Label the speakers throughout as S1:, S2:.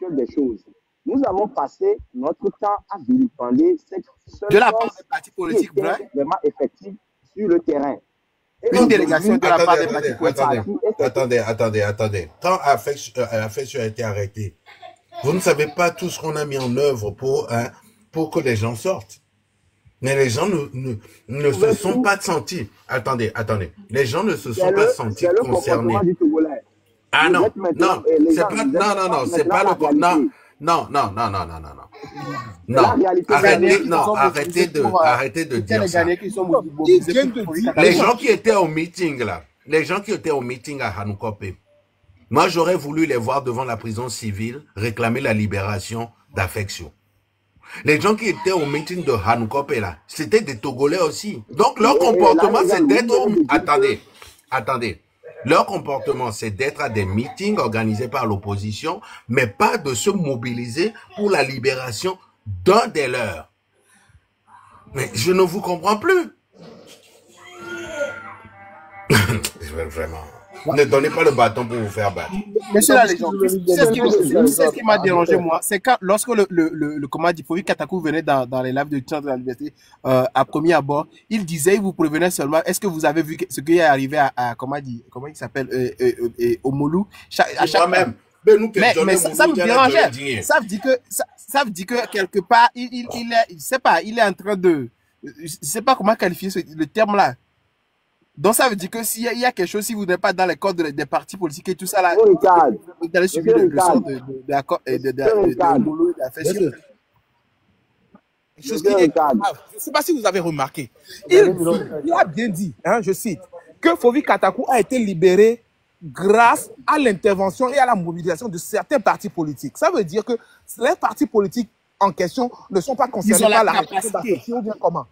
S1: actuelle des choses. Nous avons passé notre temps à vilipender cette seule
S2: de la part
S1: force
S2: des partis
S1: qui
S2: politiques,
S1: était
S2: vrai?
S1: vraiment effective sur le terrain. Et
S2: Une délégation de la part des partis politiques.
S3: Attendez. Quand Affection a été arrêté, vous ne savez pas tout ce qu'on a mis en œuvre pour que les gens sortent. Mais les gens ne se sont pas sentis. Attendez. Les gens ne se sont pas sentis concernés. Ah non, c'est pas, non, c'est pas le, non. Arrêtez de dire ça. Les gens qui étaient au meeting là, à Hanoukope, moi j'aurais voulu les voir devant la prison civile réclamer la libération d'Affection. Les gens qui étaient au meeting de Hanoukope là, c'était des Togolais aussi. Donc leur comportement c'est d'être Attendez. Leur comportement, c'est d'être à des meetings organisés par l'opposition, mais pas de se mobiliser pour la libération d'un des leurs. Mais je ne vous comprends plus. Vraiment. Ne donnez pas le bâton pour vous faire battre.
S2: Monsieur la légende, c'est ce qui m'a dérangé, moi. C'est quand, lorsque le comment dire, Fovy Katakou venait dans les lives de Chant de la Liberté, à premier abord, il disait, il vous prévenait seulement, est-ce que vous avez vu ce qui est arrivé à comment il s'appelle, au Moulou?
S3: Moi-même.
S2: Mais ça me dérangeait. Ça veut dire que quelque part, il est en train de, je sais pas comment qualifier le terme là. Donc ça veut dire que s'il y a quelque chose, si vous n'êtes pas dans les codes des partis politiques et tout ça là, vous allez subir le sort de Moulou et d'Affection.
S4: Chose qui est grave. Je ne sais pas si vous avez remarqué. Il a bien dit, hein, je cite, que Fovy Katakou a été libéré grâce à l'intervention et à la mobilisation de certains partis politiques. Ça veut dire que les partis politiques en question ne sont pas concernés par la répression d'Affection ou bien comment?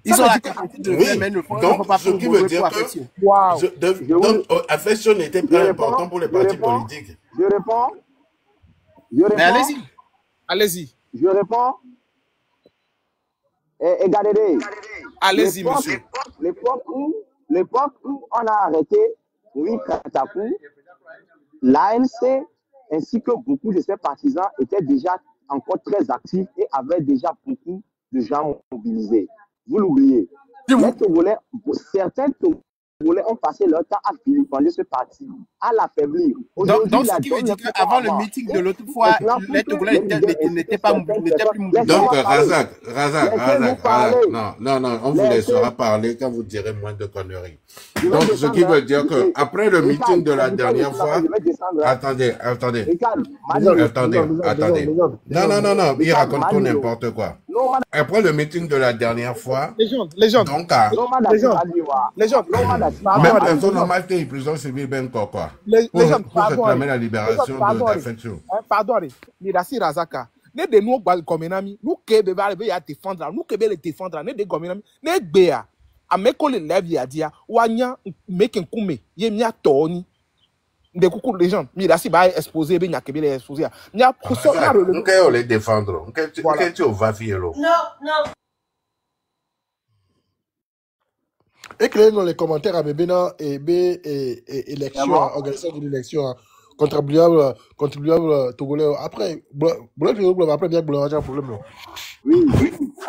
S2: Ils ont la capacité de faire, mais ne font pas
S3: ce qui veut dire que Affection n'était pas important pour les partis politiques.
S1: Je réponds.
S2: Mais allez-y.
S4: Allez-y.
S1: Je réponds. Et Gadede.
S4: Allez-y, monsieur.
S1: L'époque où on a arrêté Fovy Katakou, l'ANC ainsi que beaucoup de ses partisans étaient déjà encore très actifs et avaient déjà beaucoup de gens mobilisés. Vous l'oubliez. Les Togolais, certains Togolais ont passé leur temps à vilipender ce parti, à l'affaiblir.
S2: Donc, ce qui veut dire qu'avant le meeting de l'autre fois, les Togolais n'étaient plus mobilisés.
S3: Donc, Razak, non, on vous laissera parler quand vous direz moins de conneries. Donc, ce qui veut dire que après le meeting de la dernière fois, attendez. Non, il raconte tout n'importe quoi. Après le meeting de la dernière fois, donc, même personne normale qui est prison civile, ben quoi. Pour réclamer la libération d'Affection.
S4: Pardon, Mirasi Razaka. Ne de nous gomenami, nous kebe ba be ya défendre, nous kebe le défendre, ne de gomenami, ne gbea. Ameko le lève ya dia, wanya meken kume, ye mia toni. De coucou les gens, Mirasi ba exposer be nya kebe le exposer. Nya poso na le.
S3: Nous kay le défendre. Kay tu va fielo.
S5: Non.
S6: Écrivez dans les commentaires à Bébéna et élection, organisation d'une élection, contribuable togolais. Après, après bien que un problème.
S1: Oui.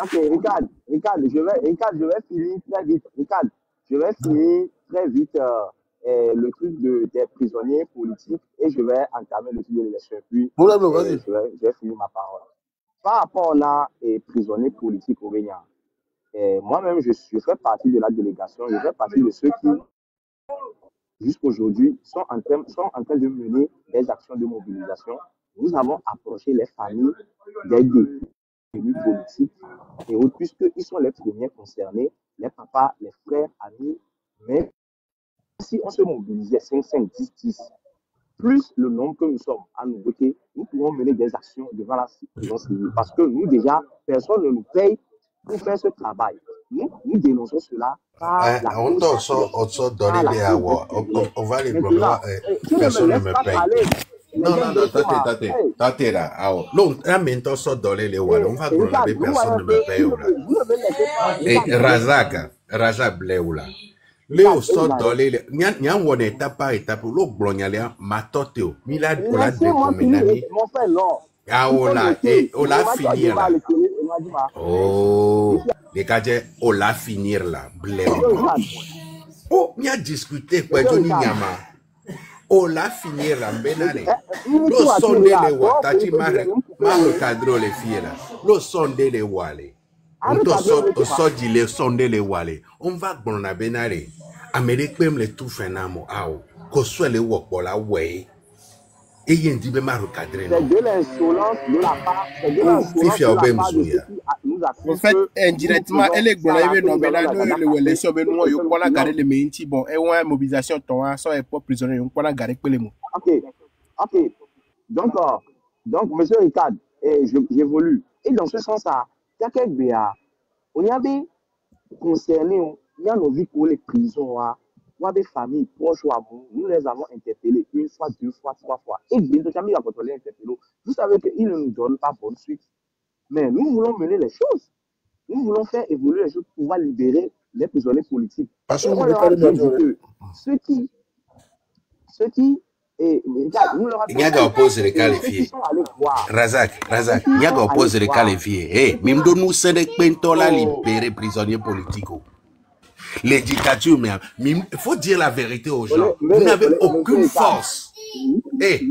S1: Ok, Ricard, je vais finir très vite. Ricard, je vais finir très vite le truc des prisonniers politiques et je vais entamer le truc de l'élection. Puis, je vais finir ma parole. Par rapport aux prisonniers politiques au Bénin, moi-même, je fais partie de la délégation, je fais partie de ceux qui, jusqu'aujourd'hui, sont en train de mener des actions de mobilisation. Nous avons approché les familles des élus politiques et autres, puisqu'ils sont les premiers concernés, les papas, les frères, amis. Mais si on se mobilisait 5, 10, plus le nombre que nous sommes à nous voter, nous pourrons mener des actions devant la prison civile. Parce que nous, déjà, personne ne nous paye pour faire ce travail. Nous dénonçons cela.
S3: On va les bloquer. Personne ne me paye. Non, t'es là. Non, là, maintenant, on va bloquer, personne ne me paye. Et Razak Bleoula. Léo sort dans les. N'y a une étape par étape. L'eau blonyalia, ma toteo. Mila, on l'a décomménagé.
S1: Mon frère, non.
S3: Ah, on l'a finir là. Oh, les gars, on l'a finir là. Oh, n'y a discuté quoi, Johnny Nyama. On l'a finir là, benale. L'eau sonde les wa, tati ma recadre les filles là. L'eau sonde les wale. On sort les sonde les wale. On va bon la benale. Amérique même les tout phénomènes. Ah, qu'on soit les wok pour la way. Et il y a un peu mal recadré.
S1: C'est de l'insolence de la part. C'est de l'insolence de la part de ceux qui nous accusent.
S2: En fait, indirectement, elle est bonne. Elle est bonne. Elle est bonne. Elle est bonne. Elle est bonne. Elle est mobilisation. Elle est pas prisonnier. Elle est bonne.
S1: Ok. Donc, monsieur Ricard, j'évolue. Et dans ce sens-là, il y a quelques BA. On y avait concerné, il y a nos vies pour les prisons. Ou des familles proches ou amour, nous les avons interpellés une fois, deux fois, trois fois. Et bientôt, Camille a contrôlé interpellé. Vous savez qu'ils ne nous donnent pas bonne suite. Mais nous voulons mener les choses. Nous voulons faire évoluer les choses pour pouvoir libérer les prisonniers politiques.
S6: Parce que
S1: ceux qui
S3: il y a qu'à poser les qualifiés. Razak, il y a qu'à poser les qualifiés. Eh, même de nous, c'est des pentola libérer prisonniers politiques. Les dictatures, mais il faut dire la vérité aux gens. Vous n'avez aucune force. Eh,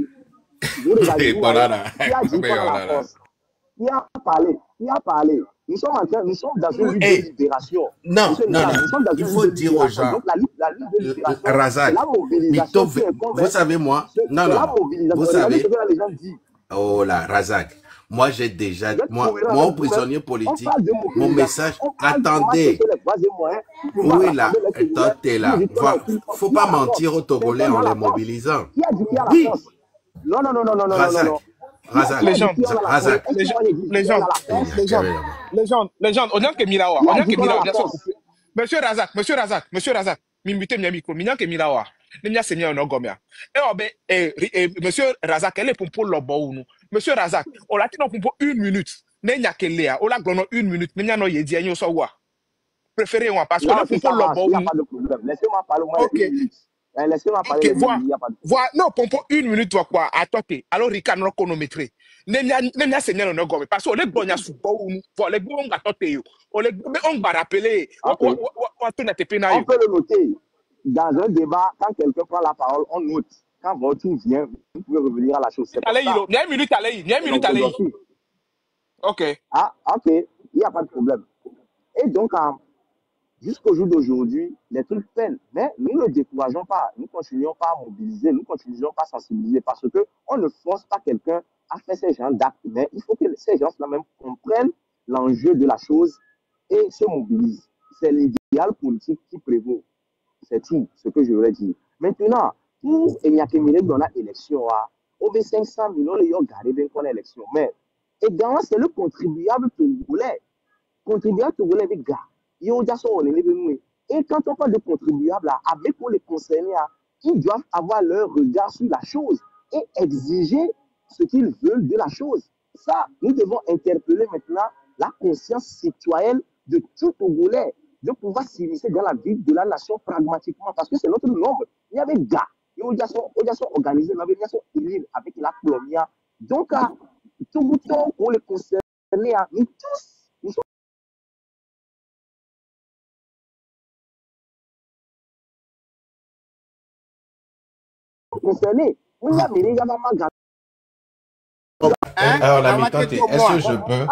S1: banana. Il a parlé. Nous sommes dans une lutte de libération.
S3: Non. Il faut dire aux gens.
S1: Donc, la lutte de libération,
S3: Razak,
S1: la mobilisation.
S3: vous savez, moi, non. Vous savez. Oh là, Razak. Moi, j'ai déjà, moi, prisonnier politique, mon message, attendez. Oui, là, t'es là. Faut pas mentir aux Togolais en les mobilisant. Oui.
S1: Non.
S3: Razak,
S4: les gens, on a que Mirawa, Monsieur Razak, mimute mi micro, minyan ke Mirawa, nemia semia onogomia. Monsieur Razak, elle est pour lobo nous. Monsieur Razak, on l'a dit non pour 1 minute. Nenya ke lea, on l'a glono 1 minute, nenya no yedi anyo so wa. Préférez on parce que pour lobo.
S1: Il n'y a pas de problème. Laissez-moi parler au moins 1 minute. Laissez-moi parler.
S4: Voilà, non, pour 1 minute quoi, à toi alors Ricard non chronométré. Nemia semia onogomia parce que on est bonya sous nous. Voilà, les bon ga toté yo. On va rappeler.
S1: On peut le noter. Dans un débat, quand quelqu'un prend la parole, on note. Quand votre tour vient, vous pouvez revenir à la chose.
S4: Allez, il y a 1 minute, allez. Ok.
S1: Ok. Il n'y a pas de problème. Et donc, jusqu'au jour d'aujourd'hui, les trucs peinent. Mais nous ne décourageons pas. Nous continuons pas à mobiliser. Nous continuons pas à sensibiliser parce qu'on ne force pas quelqu'un à faire ces genres d'actes. Mais il faut que ces gens-là même comprennent l'enjeu de la chose et se mobilisent. C'est l'idéal politique qui prévaut. C'est tout ce que je voulais dire. Maintenant, pour Enyakemire dans l'élection, au 500 millions, ils ont gardé dans l'élection. Mais également, c'est le contribuable togolais. Contribuable togolais, les gars, ils ont déjà son et quand on parle de contribuable, avec les concernés, ils doivent avoir leur regard sur la chose et exiger ce qu'ils veulent de la chose. Ça, nous devons interpeller maintenant la conscience citoyenne de tout Togolais, de pouvoir s'immiscer dans la vie de la nation pragmatiquement, parce que c'est notre nombre. Il y avait des gars, ils ont déjà organisé, ils ont déjà élus avec la Colombia. Donc, tout le temps, pour les concernés, nous tous, nous sommes concernés.
S3: Alors, la mi-tante, est-ce que je peux,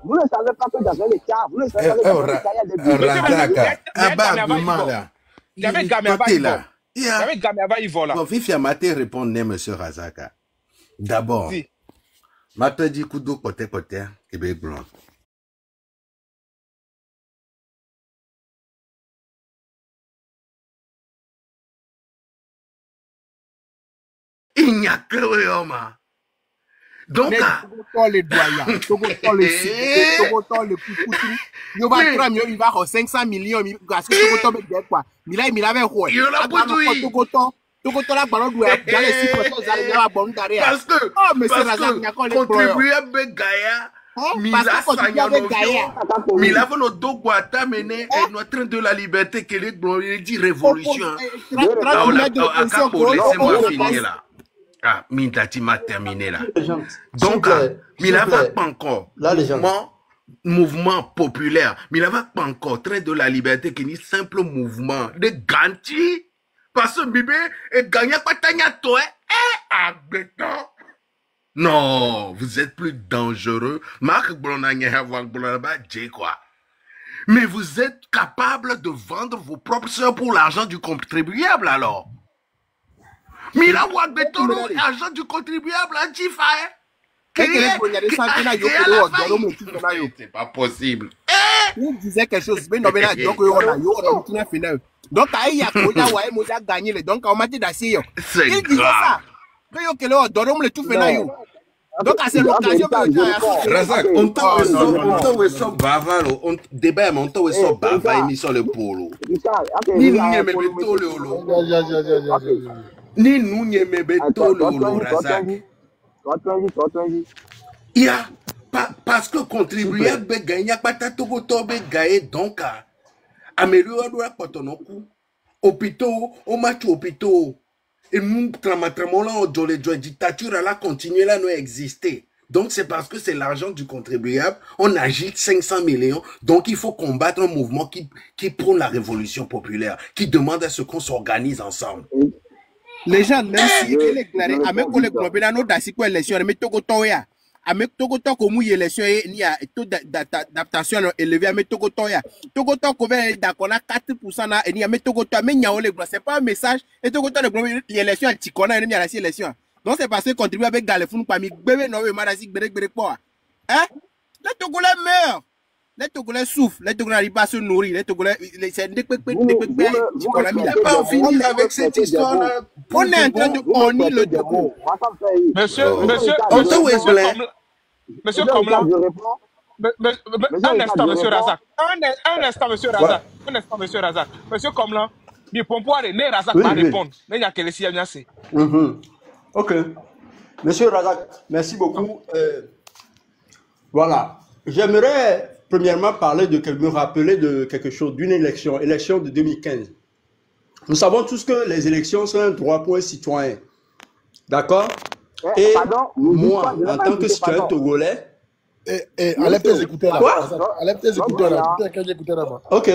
S1: vous ne savez pas que dans un état, vous ne savez pas que dans un état, il y a des
S3: bureaux. Bon, Vifia Maté répond, monsieur Razaka. D'abord, Maté dit Koudou côté, Québec blanc. Il n'y a que l'homme. Donc,
S2: les doyens, il va 500 millions, parce que quoi. Il avait quoi.
S3: Parce que contribuable Gaïa Mila Sanyanovion, Mila Vono Dogwata mené et notre train de la liberté que les blancs dit révolution. Laissez-moi finir là. Ah, Mindati m'a terminé là. Donc, Mila va pas encore. Mouvement populaire. Mila va pas encore train de la liberté qui est simple mouvement de ganti. Parce que bébé est gagné pas tanya toi. Non, vous êtes plus dangereux. Marc Blonagna, quoi. Mais vous êtes capable de vendre vos propres soeurs pour l'argent du contribuable alors. Mais là, l'argent du contribuable, hein, c'est pas possible.
S2: Il disait quelque chose. Mais non, mais là, donc, il y a gagné. Donc, on m'a dit d'assis.
S3: C'est grave.
S2: Donc, c'est l'occasion que
S3: Razak, on t'envoie ça bavard, on débat, on t'envoie ça bavard, émission le polo. Ni nous n'y mettons le holo. Ni nous n'y mettons le holo, Razak. Il y a, parce que contribuable be gagner, pas ta togo tobe gagner, donc, améliorer le potonoku, hôpitaux, au match hôpitaux. Et nous, dans les dictatures, elle a continué là, nous exister. Donc, c'est parce que c'est l'argent du contribuable. On agite 500 millions. Donc, il faut combattre un mouvement qui prône la révolution populaire, qui demande à ce qu'on s'organise ensemble.
S2: Les gens, même si il est clair, à mes collègues, nous d'assis quoi élection, mais Togo Toya. À mes Togo Toya, comme il y a élection, il y a taux d'adaptation élevé à mes Togo Toya. Togo Toya, qu'on a 4%, et il y a mes Togo Toya, mais il y a c'est pas un message. Et Togo Toya, l'élection, elle t'y connaît, il y a la élection. Donc c'est parce que contribuer avec Galefou, pas mis bébé, non, mais Marasik, Bérek, quoi. Hein? Les Togolais meurent. Les Togolais souffrent. Les Togolais n'arrivent pas à se nourrir. Les Togolais, c'est des
S3: on finit avec cette histoire-là.
S2: On est en train de honir le Togo.
S4: Monsieur Komla. Un instant, monsieur Razak. Un instant, monsieur Razak. Monsieur Komla, il peut pas Razak va répondre. Mais il y a que les assez.
S5: Ok. Monsieur Razak, merci beaucoup. Voilà. J'aimerais premièrement me rappeler de quelque chose, d'une élection de 2015. Nous savons tous que les élections sont un droit pour un citoyen. D'accord? Et moi, en tant que citoyen togolais...
S6: Enlève tes écouteurs là. Enlève tes écouteurs là.
S5: Ok.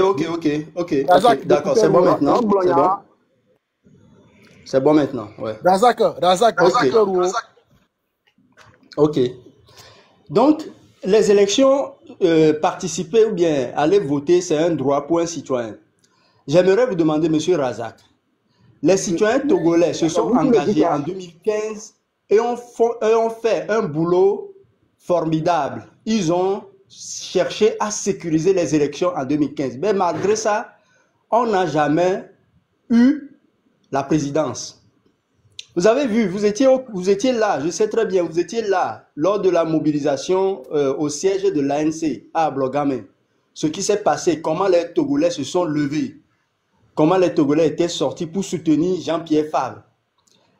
S5: D'accord, c'est bon maintenant. C'est bon maintenant, ouais.
S6: Razak.
S5: Ok. Donc, les élections, participer ou bien aller voter, c'est un droit pour un citoyen. J'aimerais vous demander, monsieur Razak, les citoyens togolais se sont engagés en 2015 et ont fait un boulot formidable. Ils ont cherché à sécuriser les élections en 2015. Mais malgré ça, on n'a jamais eu la présidence. Vous avez vu, vous étiez là, je sais très bien, vous étiez là lors de la mobilisation au siège de l'ANC à Blogame. Ce qui s'est passé, comment les Togolais se sont levés, comment les Togolais étaient sortis pour soutenir Jean-Pierre Favre.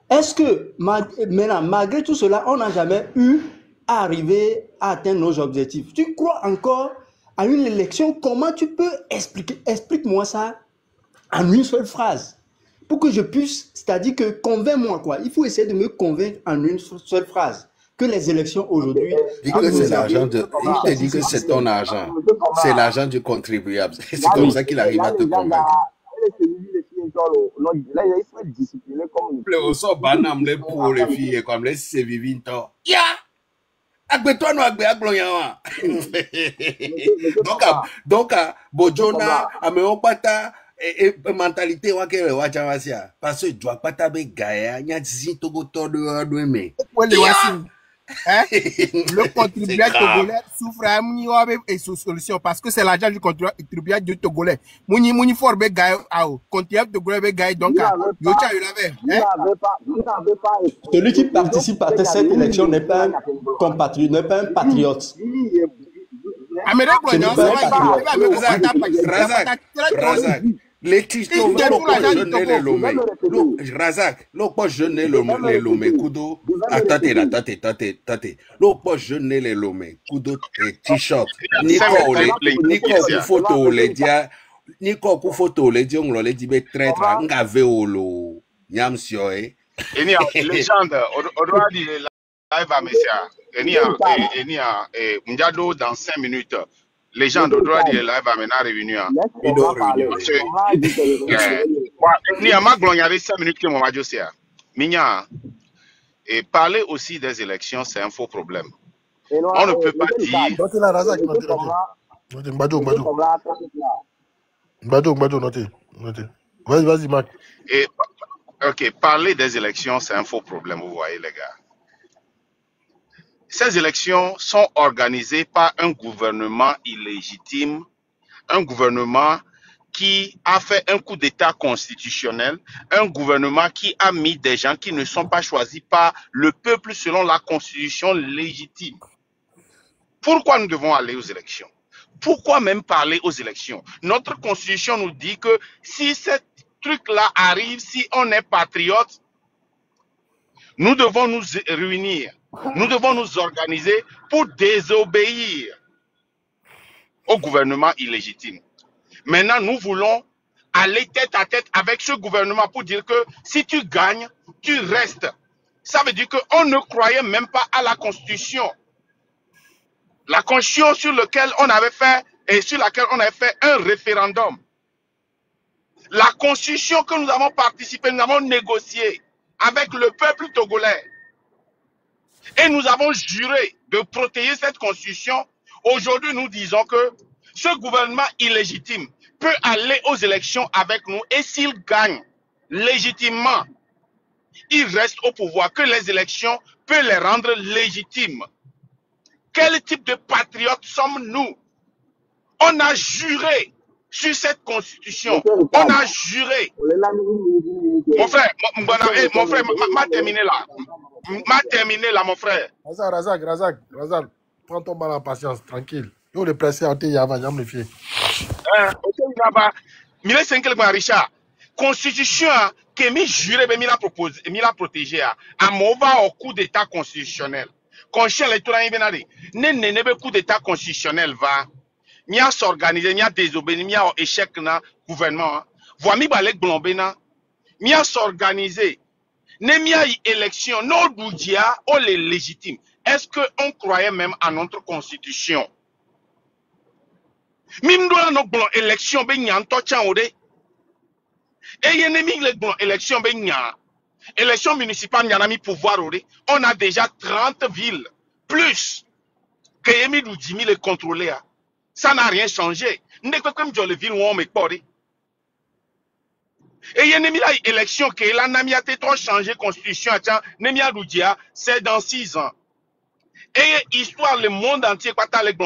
S5: Est-ce que, maintenant, malgré tout cela, on n'a jamais eu à arriver à atteindre nos objectifs? Tu crois encore à une élection? Comment tu peux expliquer? Explique-moi ça en une seule phrase. Pour que je puisse, c'est-à-dire que convainc-moi quoi. Il faut essayer de me convaincre en une seule phrase que les élections aujourd'hui.
S3: Il te dit que c'est ton argent. C'est l'argent du contribuable. C'est comme ça qu'il arrive à te convaincre.
S1: Là, il faut être discipliné comme
S3: le osso banam les pour les filles comme les sévivinto. Ya! Agbeto no agbe agloyan. Donc Bojona ameopata et mentalité wakere wachamasia parce que doit pas taber gaia nya disi togo todo mais
S2: le contribuable togolais souffre et sous solution parce que c'est l'argent du contribuable du togolais. Mouni forbe gaia au contribuable togolais gaia donc yocha
S5: celui qui participe à cette élection n'est pas un compatriote, n'est pas un patriote.
S3: Les tistos, Razak, l'autre jeune les lomé, kudo, attendez, l'autre jeune les lomé, kudo, t-shirt, photo, les dia, ku photo, les dia, on les dit, traître, ngave olo, nyam sioe.
S7: Et ni légende, on doit dire live à Messia. Et ni Mjado dans 5 minutes. Légende, on doit dire live à Mena réunion. Ni à ma gloriole 5 minutes que mon radio c'est. Minya, et parler aussi des élections, c'est un faux problème. On ne peut pas dire.
S6: Vas-y, Mac.
S7: Ok, parler des élections, c'est un faux problème, vous voyez, les gars. Ces élections sont organisées par un gouvernement illégitime, un gouvernement qui a fait un coup d'État constitutionnel, un gouvernement qui a mis des gens qui ne sont pas choisis par le peuple selon la constitution légitime. Pourquoi nous devons aller aux élections? Pourquoi même parler aux élections? Notre constitution nous dit que si ce truc-là arrive, si on est patriote, nous devons nous réunir. Nous devons nous organiser pour désobéir au gouvernement illégitime. Maintenant, nous voulons aller tête à tête avec ce gouvernement pour dire que si tu gagnes, tu restes. Ça veut dire qu'on ne croyait même pas à la Constitution. La Constitution sur laquelle on avait fait et sur laquelle on avait fait un référendum. La Constitution que nous avons participé, nous avons négocié avec le peuple togolais. Et nous avons juré de protéger cette constitution. Aujourd'hui, nous disons que ce gouvernement illégitime peut aller aux élections avec nous et s'il gagne légitimement, il reste au pouvoir, que les élections peuvent les rendre légitimes. Quel type de patriotes sommes-nous? On a juré sur cette constitution. On a juré. Mon frère, m'a terminé là. M'a terminé là, mon frère.
S6: Razak, prends ton mal en patience, tranquille. Yo le pressé à te avant, j'aime le fier.
S7: Mille 5 Richard. Constitution que mi juré, mi la proposé, mi la protégé à mova au coup d'état constitutionnel. Constitution électoral venari. Ne coup d'état constitutionnel va. Mi a s'organiser, mi a désobéir, mi a échec na gouvernement. Voix mi balek blombena. Mi a s'organiser. Nemia élection, nos boudia, on les légitimes. Est-ce qu'on croyait même à notre constitution? Mimdola no bon élection be nyan to chan ode. Et yenemi le bon élection be nyan. Élection municipale nyan mi pouvoir ode. On a déjà 30 villes plus que yemi du 10 000 les contrôler. Ça n'a rien changé. N'est que comme dans les villes où on me porte. Et il y a une élection qui est là, n'a pas changé constitution, c'est dans 6 ans. Et histoire, le monde entier,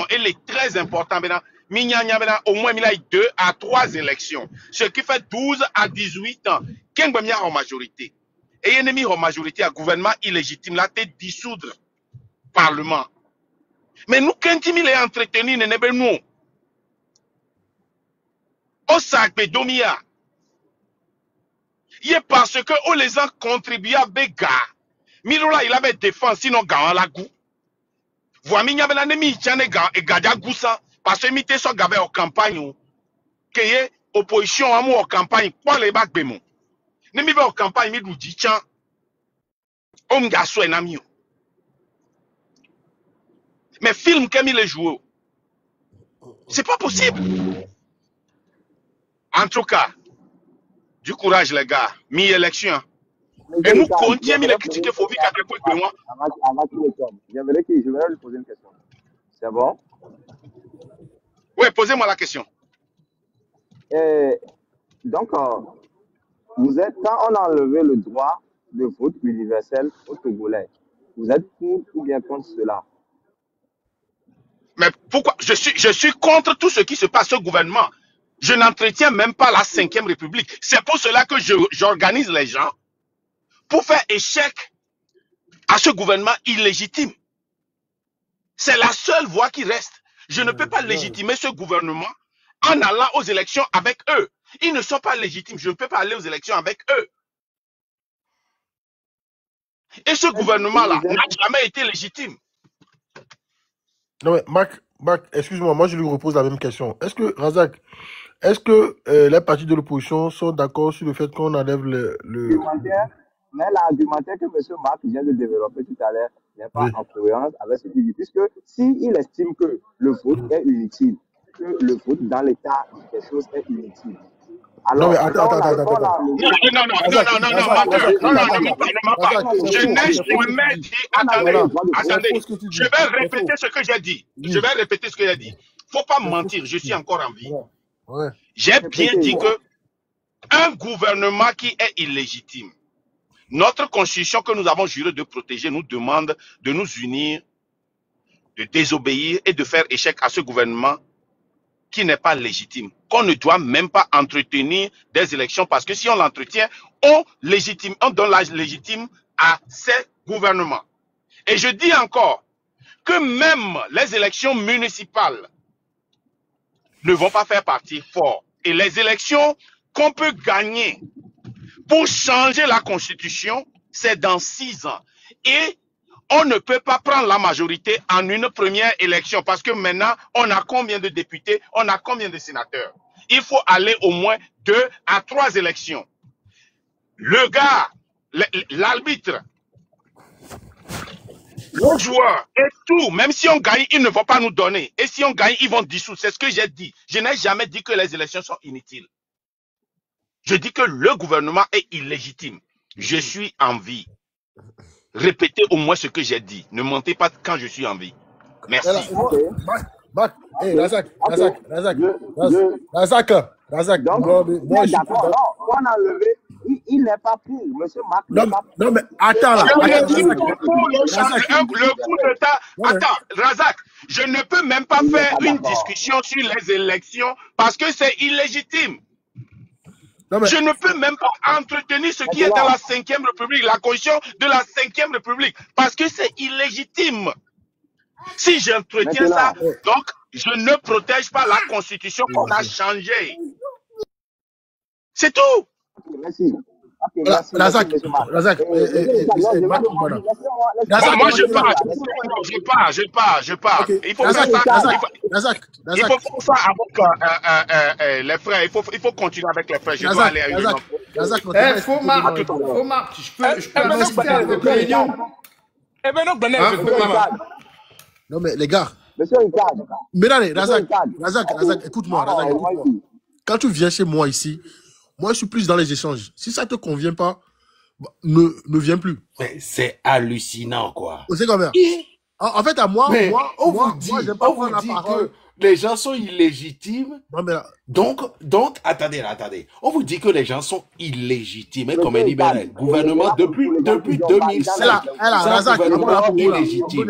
S7: elle est très importante. Au moins, il y a 2 à 3 élections. Ce qui fait 12 à 18 ans. Quelle est en majorité? Et il y a en majorité, un gouvernement illégitime, là, t'es dissoudre Parlement. Mais nous, quand il est entretenu, nous, au sac de Domia. Il est parce que on les a contribué à Bega. Milola, il avait défendu sinon Gawa la goût. Voici, il y avait un ami qui a gardé Goussa parce que il so gavé en campagne. Que y opposition à moi en campagne, pas les bacs bémon. Ne mi va en campagne, mi dit tiens. On ga so enami. Mais film comme il est joué. C'est pas possible. En tout cas, du courage, les gars. Mi-élection. Et nous continuons à critiquer Fovi Kadepo de moi.
S1: J'aimerais lui poser une question. C'est bon?
S7: Oui, posez-moi la question.
S1: Donc, vous êtes, quand on a enlevé le droit de vote universel aux Togolais, vous êtes pour ou bien contre cela?
S7: Mais pourquoi? Je suis contre tout ce qui se passe au gouvernement. Je n'entretiens même pas la 5e République. C'est pour cela que j'organise les gens pour faire échec à ce gouvernement illégitime. C'est la seule voie qui reste. Je ne peux pas légitimer ce gouvernement en allant aux élections avec eux. Ils ne sont pas légitimes. Je ne peux pas aller aux élections avec eux. Et ce gouvernement-là n'a jamais été légitime.
S6: Non, mais Marc, excuse-moi, moi je lui repose la même question. Est-ce que, Razak, est-ce que les partis de l'opposition sont d'accord sur le fait qu'on enlève le...
S1: Mais l'argumentaire que M. Marc vient de développer tout à l'heure n'est pas en cohérence avec ce qu'il dit, puisque s'il estime que le vote est inutile, que le vote dans l'état des choses est inutile. Alors,
S6: non, mais attends.
S7: Non, je n'ai jamais dit, attendez, je vais répéter ce que j'ai dit. Je vais répéter ce que j'ai dit. Faut pas mentir, je suis encore en vie. J'ai bien dit que un gouvernement qui est illégitime, notre constitution que nous avons juré de protéger nous demande de nous unir, de désobéir et de faire échec à ce gouvernement qui n'est pas légitime, qu'on ne doit même pas entretenir des élections, parce que si on l'entretient, on donne l'âge légitime à ces gouvernements. Et je dis encore que même les élections municipales ne vont pas faire partie fort. Et les élections qu'on peut gagner pour changer la constitution, c'est dans 6 ans. Et on ne peut pas prendre la majorité en une première élection, parce que maintenant, on a combien de députés, on a combien de sénateurs. Il faut aller au moins 2 à 3 élections. Le gars, l'arbitre, le joueur et tout, même si on gagne, ils ne vont pas nous donner. Et si on gagne, ils vont dissoudre. C'est ce que j'ai dit. Je n'ai jamais dit que les élections sont inutiles. Je dis que le gouvernement est illégitime. Je suis en vie. Répétez au moins ce que j'ai dit. Ne mentez pas quand je suis en vie. Merci.
S6: Razak.
S1: Donc, moi, d'accord. On a enlevé. Il n'est pas pour. Monsieur Marc.
S6: Non, mais attends là.
S7: Le coup d'État. Attends, Razak, je ne peux même pas faire une discussion sur les élections parce que c'est illégitime. Je ne peux même pas entretenir ce qui est dans la 5e République, la constitution de la 5e République, parce que c'est illégitime. Si j'entretiens ça, donc je ne protège pas la constitution qu'on a changée. C'est tout.
S1: Merci.
S6: Razak.
S7: Moi, je pars. Il faut faire ça. Il faut faire ça avec les frères. Il faut continuer avec les frères. Je dois aller à une autre.
S3: Faut Marc, je peux assister à votre réunion.
S6: Non, mais les gars.
S1: Monsieur Ricard.
S6: Razak, écoute-moi. Quand tu viens chez moi ici, moi, je suis plus dans les échanges. Si ça te convient pas, ne viens plus.
S3: Mais c'est hallucinant, quoi.
S6: C'est comme ça. En fait, à moi,
S3: on vous dit que les gens sont illégitimes.
S6: Non, mais
S3: donc, attendez. On vous dit que les gens sont illégitimes. Et comme un libéral, gouvernement depuis 2005.
S6: Razak,
S3: illégitime.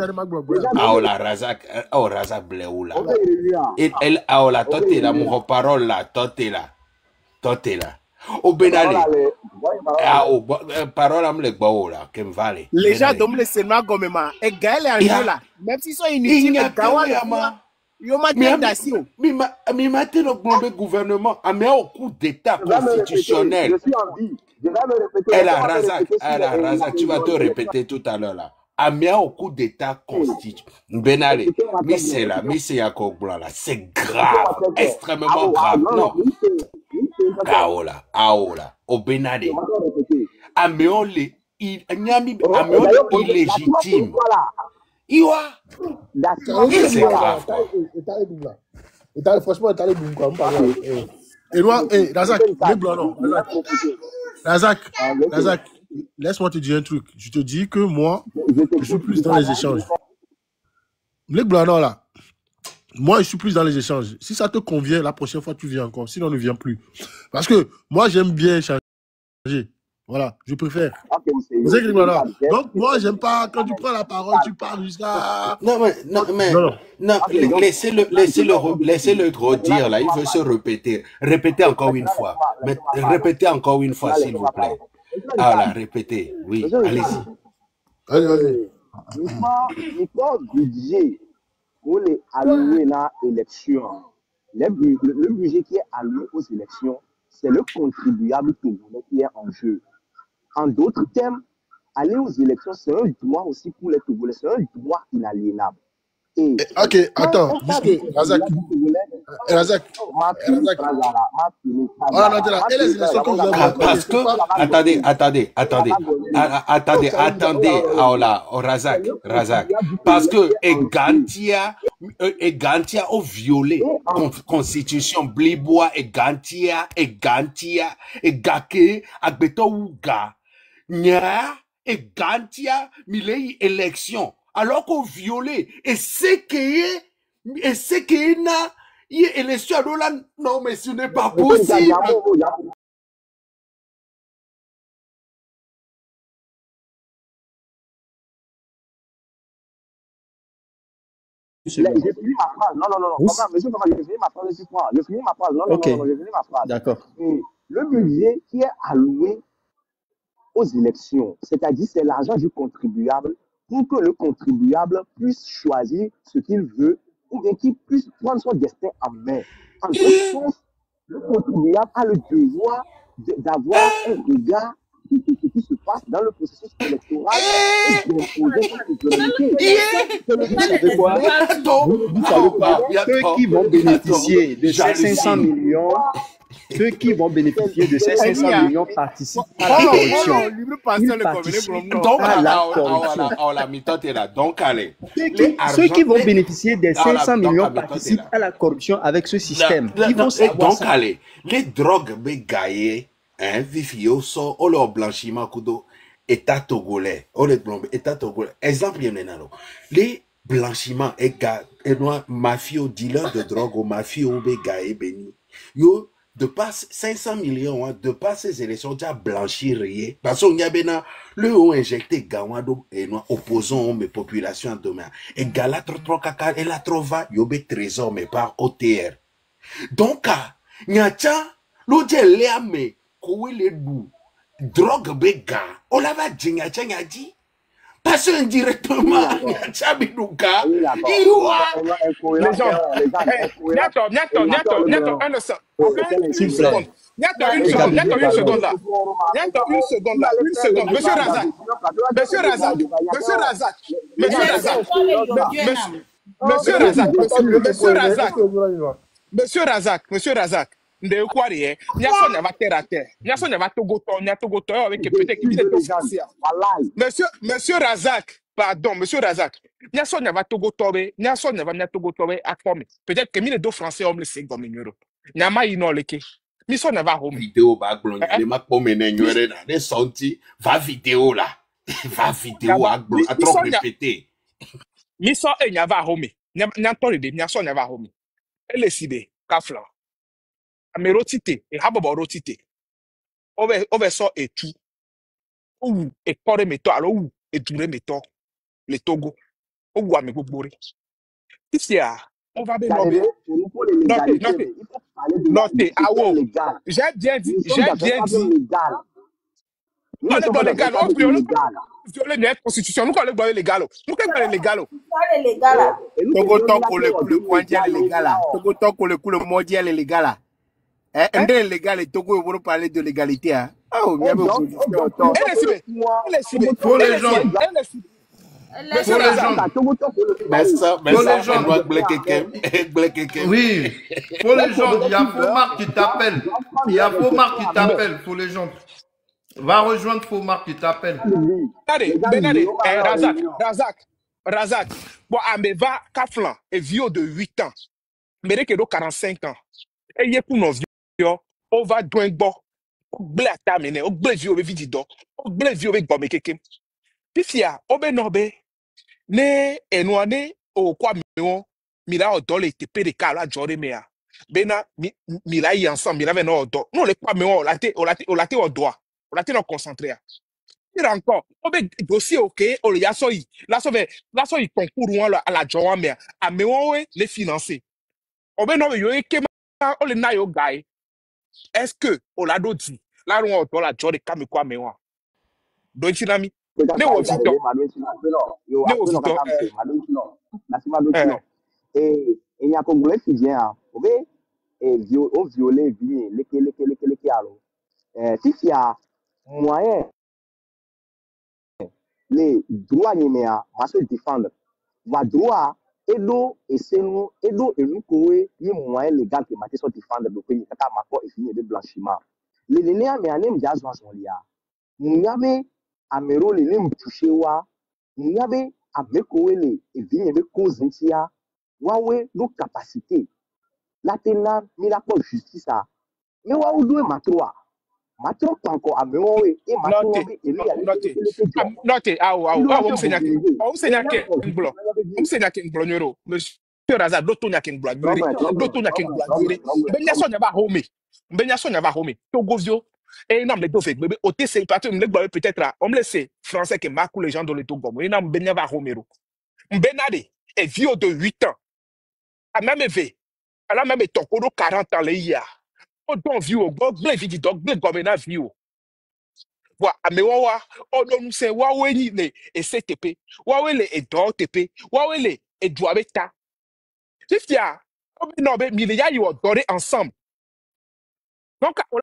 S3: Razak Bléoula. Et elle a la tote là, mon parole là, tote là. Au Benali. Parole à me le bao là, qu'elle vale.
S2: Les gens donnent le Sénat comme moi. Et Gaël est en jeu là. Même s'ils sont inutiles, mais
S3: maintenant, le gouvernement a mis au coup d'état constitutionnel.
S1: Je suis en vie. Je vais me répéter.
S3: Razak, tu vas te répéter tout à l'heure là. A mis au coup d'état constitutionnel. Benali, c'est grave, extrêmement grave. Non. Aola, au Benali. A mis illégitime. Iwa. C'est grave.
S6: Franchement, t'as les bouts quoi. Et moi, Razak, Razak, laisse-moi te dire un truc. Je te dis que moi, je suis plus dans les échanges. Les blancs là, moi, je suis plus dans les échanges. Si ça te convient, la prochaine fois, tu viens encore. Sinon, ne viens plus. Parce que moi, j'aime bien échanger. Voilà, je préfère. Vous savez que voilà. Donc, moi, j'aime pas quand tu prends la parole, tu parles jusqu'à.
S3: Non, laissez-le redire là. Il veut se répéter. Répétez encore une fois. Mais répétez encore une fois, s'il vous plaît. Ah là, répétez. Oui, allez-y.
S6: Allez.
S1: Le budget pour les allouer à l'élection, le budget qui est alloué aux élections, c'est le contribuable togolais qui est en jeu. En d'autres termes, aller aux élections, c'est un droit aussi pour les Togolais, c'est un droit inaliénable.
S6: Ok, attends, Razak.
S3: Parce que, attendez, Razak. Parce que Egantia a violé la constitution, Blibois, Egantia, Egake, Agbetouga, Nya, Egantia, Milei élection. Alors qu'on violé, et c'est qu'il y a élection, non, mais ce n'est pas possible.
S1: J'ai fini ma phrase. Non. Monsieur, j'ai fini ma phrase. J'ai fini ma phrase. Non, j'ai fini ma phrase.
S5: D'accord.
S1: Le budget qui est alloué aux élections, c'est-à-dire c'est l'argent du contribuable pour que le contribuable puisse choisir ce qu'il veut ou bien qu'il puisse prendre son destin en main. En ce sens, le contribuable a le devoir d'avoir un regard sur ce qui se passe dans le processus électoral et d'imposer son souveraineté.
S5: Ceux qui vont bénéficier de ces 500 millions, ceux qui vont bénéficier de ces 500 millions participent à la corruption. Ils participent à la corruption. Ceux qui vont bénéficier des 500 millions participent à la corruption avec ce système. Ils vont savoir
S3: donc, allez, les drogues bégaillées, vifio so, o le blanchiment kudo, état togolais, état togolais. Exemple, les blanchiments, et mafio, dealer de drogue, ou mafio, bégaillé, béni. Yo, de pas 500 millions, de pas ces élections, déjà blanchir rien. Parce qu'on y a bien, le ont injecté Gawado et nous opposons mes populations en demain. Et Gala trop caca, et la trova, yobé trésor, mais par OTR. Donc, nyacha, l'odje léame, kowe le dou, drogue béga, on la va djingacha nyadi. Parce indirectement, nyacha bidouka, iwa.
S4: Les gens, Niato, un instant. Une seconde. Niato, une seconde là. Monsieur Razak, de quoi rien, Niaso n'a pas terre à terre. Niaso n'a pas togoto, avec peut-être qu'il est français. Monsieur Razak, pardon, monsieur Razak. Niaso n'a pas togoto, Niaso n'a pas togoto à former. Peut-être que mille deux français hommes le sait comme une euro. Nyama ino leke. Miso n'a pas home.
S3: Vidéo ba glon, les ma pomene nyore na, les senti, va vidéo là. Va vidéo à glon, à trop répéter.
S4: Miso e nyava home. Nyantori de Niaso n'a pas home. Elle est sidé, kafla. Mais rotité, et habobo rotité. Ove so et tout. Ou et corps meto, alors ou et touré meto, le Togo. Ou à me goubori. Ici, on va bien nommer. Notez, ah ouais. J'ai bien dit. Nous allons dans les légal. On viole notre constitution. Nous allons dans les légal. Nous allons dans les légal.
S2: Togo toko le mondial légal. Togo toko le mondial légal. Un des légal et Togo vous parler de légalité. Oh, bien beaucoup.
S6: Pour les gens. Oui, pour les gens, il y a Fomar qui t'appelle. Pour les gens. Va rejoindre Fomar qui t'appelle.
S4: Benade, Razak. Bon, Ameva, Kaflan, et vieux de 8 ans. Mais que 45 ans. Et il y a pour nos vieux, on va douer bon. On blé à terminer, on blé vieux, on blé vieux avec bon, mais quelqu'un. Puis, il y a, on ben ne enwane o kwa mion mira odo le tepe de kala jore mea bena mira y ensemble mira veno odo non le kwa mion olate odo olate no concentré mira encore o be dossier OK o le yaso yi la so yi concours wan à la jowa mea a meon we le financer o be no yo ke o le na yo guy est-ce que o la do di la ron odo la jore ka me kwa meon do chinami ne wo Victor
S1: Et il y a Congolais qui vient, ont violé bien, alors. Si il y a moyen, les droits à se défendre, va droit, et l'eau, et c'est nous, et l'eau, et nous, il y a moyen légal qui m'a se défendre le pays, quand ma est fini de blanchiment. Les linéaires, mais en même jazz, sont liés. Nous avons à mero les limbes touchés, nous avons à mekoele, et bien, avec cause, wawe, nos capacités. Là, tena, mais la justice, mais waouh, doué matroa. Matro encore à meroe, et matro, et lui,
S4: noté, monsieur Razak, d'autres n'a qu'un bloc, d'autres n'a qu'un bloc, Togozio, et non, les deux fait, mais au TC, peut-être, on me laisse français qui marque les gens dans le Togo, et non, Benyava Romero. Benade est vieux de 8 ans, à même élevé, à la même époque, 40 ans, les IA. On vit au gog, blé vidi dog, blé gomena view. Wa amewawa, on nous sait wawe ni le et CTP, wawe le et do TP, wawe le et douabeta. Si tu as, on non, mais il y a eu doré ensemble. Donc, on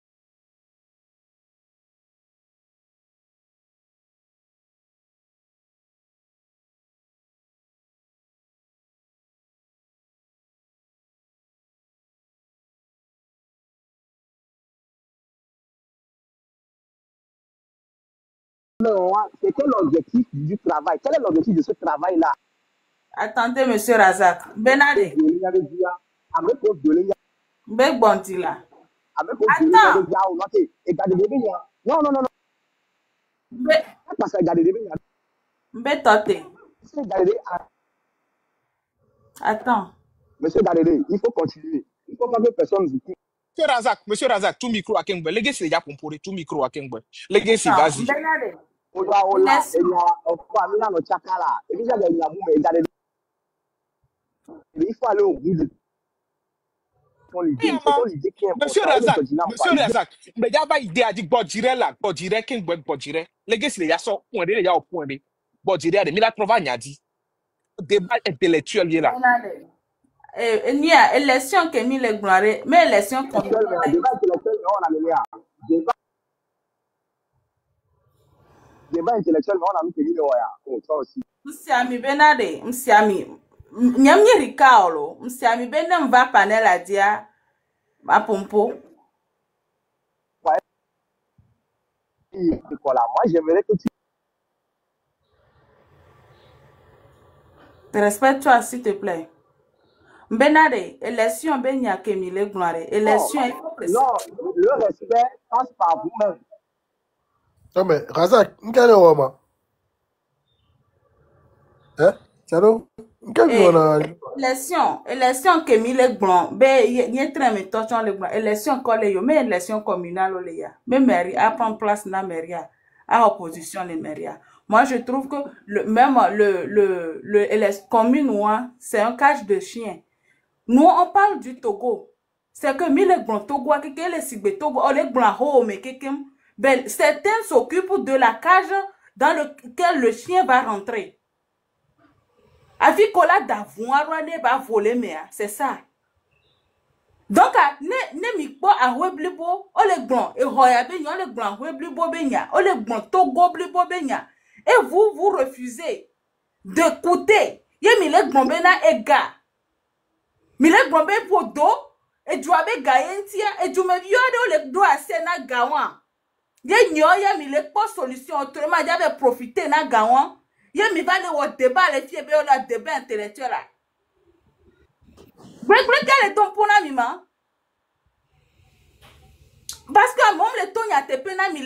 S1: c'est quel l'objectif du travail? Quel est l'objectif de ce travail-là?
S8: Attendez, monsieur Razak. Benade. Begbantila. Attends.
S1: Non, non, non, non.
S8: Attends.
S1: Monsieur Gadede, il faut continuer. Il faut pas que personne vous coupe.
S4: Monsieur Razak, tout micro à Kengbe. Les gars, c'est déjà pour tout micro à Kengbe. Les gars, c'est vas-y.
S8: Benade.
S1: Il faut aller au bout de
S4: Monsieur Razak, mais il y a pas idée à dire Bodjire là, Bodjire, Kengbe, Bodjire. Les gars, c'est déjà son point, il y a au point B. Bodjire, mais la trouva n'y a dit. Débat intellectuel là.
S8: Benade. Il y a élection qui est mis les gloires, mais élection comme
S1: débat intellectuel, on a mis que ça aussi.
S8: Msiami Benade, Msiami. Nyamye Rikaolo, Msiami Benem va panel à dia à Pompo.
S1: Moi, j'aimerais que tu.
S8: Respecte-toi, s'il te plaît. Benade, élection Benya Kemile Gloire. Élection.
S1: Non, le respect passe par vous-même.
S6: Non, mais Razak, quel est le moment? Hein? Chado?
S8: Élection Kemile Blanc. Ben, il y a très méthode le blanc. Élection collée, mais élection communale, les gars. Mais mairie, à prendre place dans la mairie, à opposition, les mairies. Moi, je trouve que même le commune, c'est un cage de chien. Nous, on parle du Togo. C'est que mille blancs Togo, les sigbe Togo, les blancs ho, mais ben, certains s'occupent de la cage dans lequel le chien va rentrer. Avikola d'avoir ne va voler, mais c'est ça. Donc, ne mi pas à weblibo, o les blancs, et roya benya, les blancs, weblibo benya, o les blancs, Togo blibo benya. Et vous refusez d'écouter. Yé mi les blancs bena ega. Mi les blancs ben pour do, et du abe gayentia, et du me viode le do à sena gawan. Yé nyoya mi les pas solution, autrement, y'avait profité na gawan. Yé mi va le débat, les filles, on a débat intellectuel là. Quel est ton point mima? Parce que même les tons y a te penami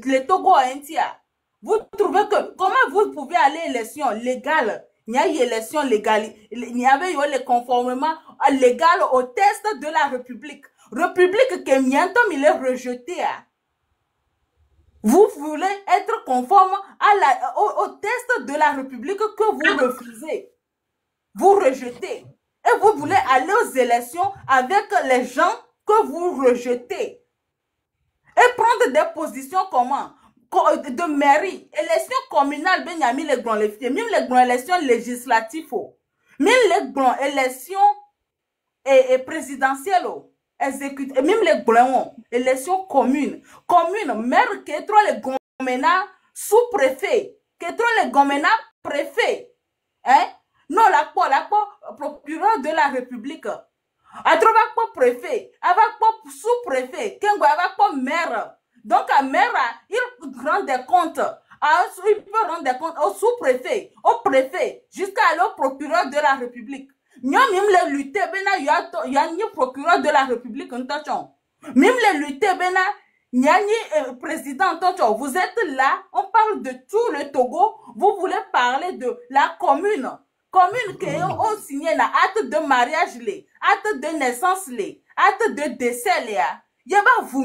S8: les Togo à Intia. Vous trouvez que comment vous pouvez aller à l'élection légale? Il y a eu élection légale. Il y avait eu le conformément légal au test de la République. République que bientôt il est rejeté. Vous voulez être conforme au test de la République que vous refusez. Vous rejetez. Et vous voulez aller aux élections avec les gens que vous rejetez. Et prendre des positions comment? De mairie, élection communale, Benyamin les grands les filles, même les grands élections législatives, même les grands élections et présidentielle, exécutive, et même les blancs, élections communes, maire qui est trop les gomena sous-préfet, qui est trop les gomena préfet, hein? Non, la procureur de la République, a trouvé pas préfet, avec pas sous-préfet, qu'un avec pas maire. Donc, à maire, il rend des comptes. Il peut rendre des comptes au sous-préfet, au préfet, jusqu'à aller au procureur de la République. Nous, même les lutter, il y a un procureur de la République, même les lutter, il y a un président, vous êtes là, on parle de tout le Togo, vous voulez parler de la commune qui ont signé la acte de mariage, acte de naissance, acte de décès, il y a pas vous,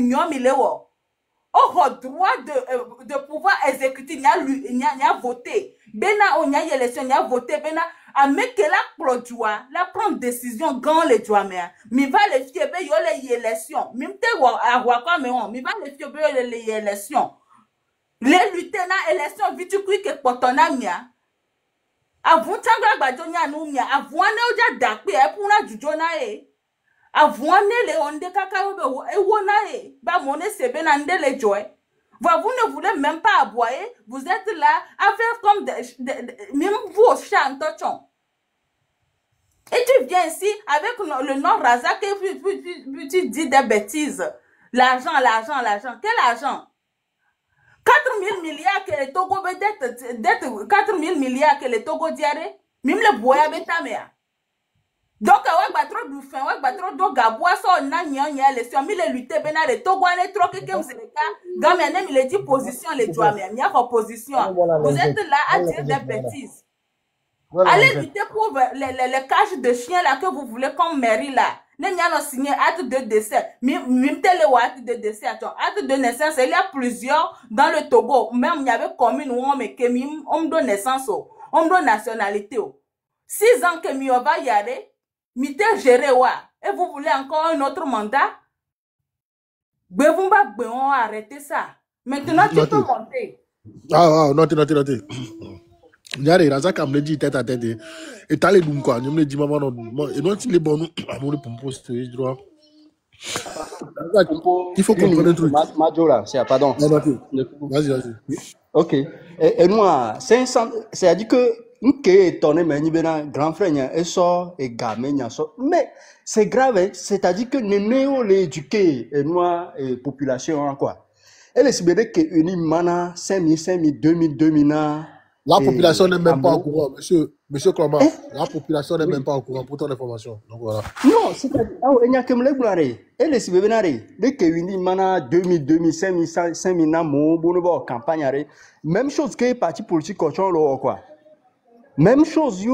S8: au droit de pouvoir exécuter, il y a voté. Bena, on y a élection, il y a voté. Bena, à mettre la produit, la prendre décision, grand les doigts, mais va les fier, il y a les élections. Même te à Waka, mais on, mais va les fier, les élections. Les lieutenants, élections, vite, que potonamia. Avant, t'as badonia, nous, avant, on a dakpe, pour la jujonae. Avant les onde cacao et wonae, bah mon c'est benande les joie. Vous ne voulez même pas aboyer, vous êtes là à faire comme même vos chants. Et tu viens ici avec le nom Razak et tu dis des bêtises. L'argent. Quel argent? 4 000 milliards que les Togo d'être 4 000 milliards que les Togo diarrhée, même le boya betamea. Donc, on va trop du fin, on va trop de gabois, ça, on a les si on les lutter, ben, les Togolais, trop que vous êtes là, Gamien, il est dit position, les doigts, mais il y a opposition. Vous êtes là à dire des bêtises. Allez lutter pour les cages de chiens là que vous voulez comme mairie là. Nous avons signé acte de décès. Même tel acte de décès, acte de naissance, il y a plusieurs dans le Togo. Même il y avait commune où on donne naissance, on donne nationalité. 6 ans que mi va y aller. Mité géré wa et vous voulez encore un autre mandat? Bevumba on arrêter ça. Maintenant tu peux monter.
S6: Notez. Nyare Razak me dit tête à tête et t'allez donc quoi, nous me dit maman non et non les bons amour pour poster droit. Il faut comprendre un truc.
S5: Majora, c'est pardon.
S6: Vas-y.
S5: OK. Et moi 500 c'est-à-dire que nous étonné mais ni ben grand frère et sort et gamin sort mais c'est grave c'est-à-dire que nous néo l'éduquer et moi population quoi elle est bien que une mana 5000 2000
S6: la population n'est même pas au courant monsieur Clement la population n'est même pas au courant pour ton information donc voilà
S5: non c'est-à-dire il y a que me le elle est bien dès que une mana 2000 5000 na mo bono campagne même chose que parti politique quoi. Même chose, il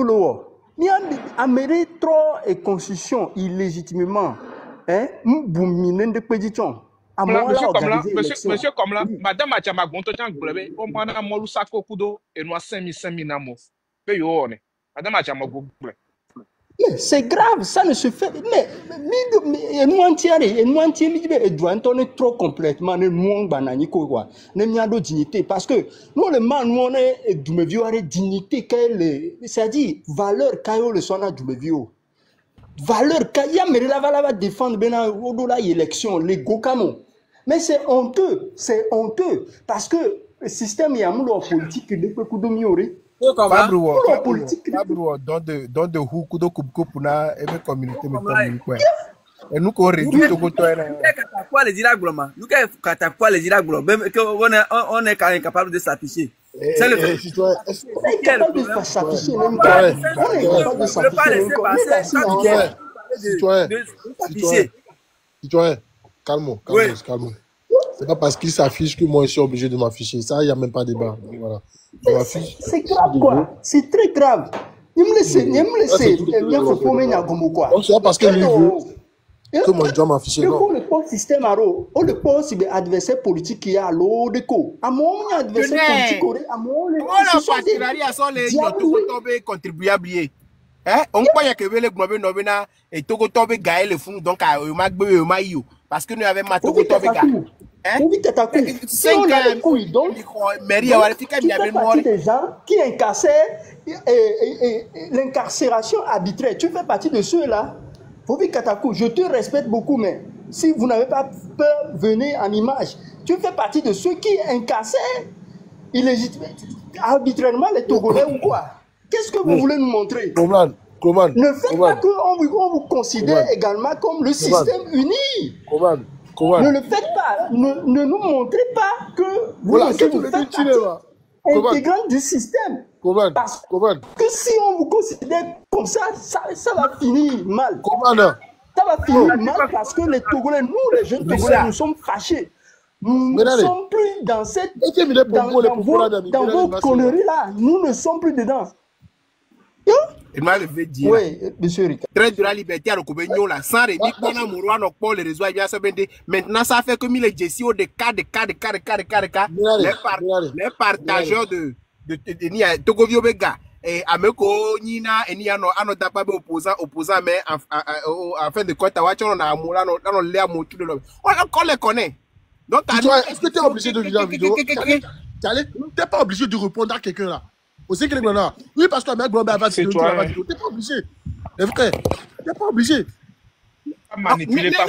S5: y a amené trop et constitution illégitimement. Hein?
S4: Monsieur Komla, madame Achama Gonto Chang Blebe, on m'a molu sako kudo et nous 5000 namo. Payone. Madame Achama Gonto.
S5: Mais c'est grave, ça ne se fait. Mais nous entiers, et doit tourner trop complètement, nous banani quoi. Nous n'avons dignité parce que nous le man nous on est du me vieux dignité c'est-à-dire valeur kayo le sona du me vieux. Valeur kaya mais la va défendre bena au-delà élection les gokamo. Mais c'est honteux parce que le système y a mon politique de peu coup de miori.
S2: Fabro, dans de hukudo kupuna ebe communauté me communique. Et nous qu'on réduit tout côté.
S9: Quoi les dira gloma? Nous quoi les dira gloma? On est quand même capable de s'afficher. C'est le fait.
S6: Citoyen, calme. C'est pas parce qu'il s'affiche que moi je suis obligé de m'afficher. Ça, il n'y a même pas de débat. Voilà.
S5: C'est grave quoi. C'est très grave. Il me laisse. Il faut former un gomo quoi.
S6: C'est pas parce que lui veut que moi je dois m'afficher.
S5: Le pôle système aro, le pôle c'est adversaire politique qui a l'eau de co. À mon adversaire politique à mon les.
S2: On a partenariat sont les tomber contribuables. Hein? On croit que les gombe nobena et Togo tombe gaël le fond donc à mayo parce que nous avons ma Togo tombe gaël. Hein?
S5: 5 ans donc
S2: mairie a
S5: des gens qui incarcèrent l'incarcération arbitraire. Tu fais partie de ceux là. Fovi Katakou, je te respecte beaucoup, mais si vous n'avez pas peur, venez en image. Tu fais partie de ceux qui incassaient arbitrairement les Togolais ou quoi? Qu'est-ce que vous voulez nous montrer? Ne faites pas qu'on vous considère également comme le système uni. Ne le faites pas. Ne nous montrez pas que vous faites partie intégrante du système. Parce que si on vous considère comme ça, ça va finir mal. Ça va finir mal parce que les Togolais, nous les jeunes Togolais, nous sommes fâchés. Nous ne sommes plus dans cette dans vos conneries là. Nous ne sommes plus dedans.
S2: Il m'a levé dire.
S5: Oui, monsieur Ricard.
S2: Train de la liberté à l'Okobegno là, sans Rémi, les réseaux, maintenant ça fait que les Jessie au des cas, les partageurs de Togovio Bega et Ameko Nina et Niano Anotapabe opposant mais en fin de compte, on a Moula, on l'a montré de l'homme. On les connaît. Donc,
S6: est-ce que tu es obligé de vider la vidéo? Tu n'es pas obligé de répondre à quelqu'un là. Aussi que les gars, oui, parce que la mère Global va se dire la vidéo. Tu n'es pas obligé. Les frères, tu n'es pas obligé.
S4: Manipulé par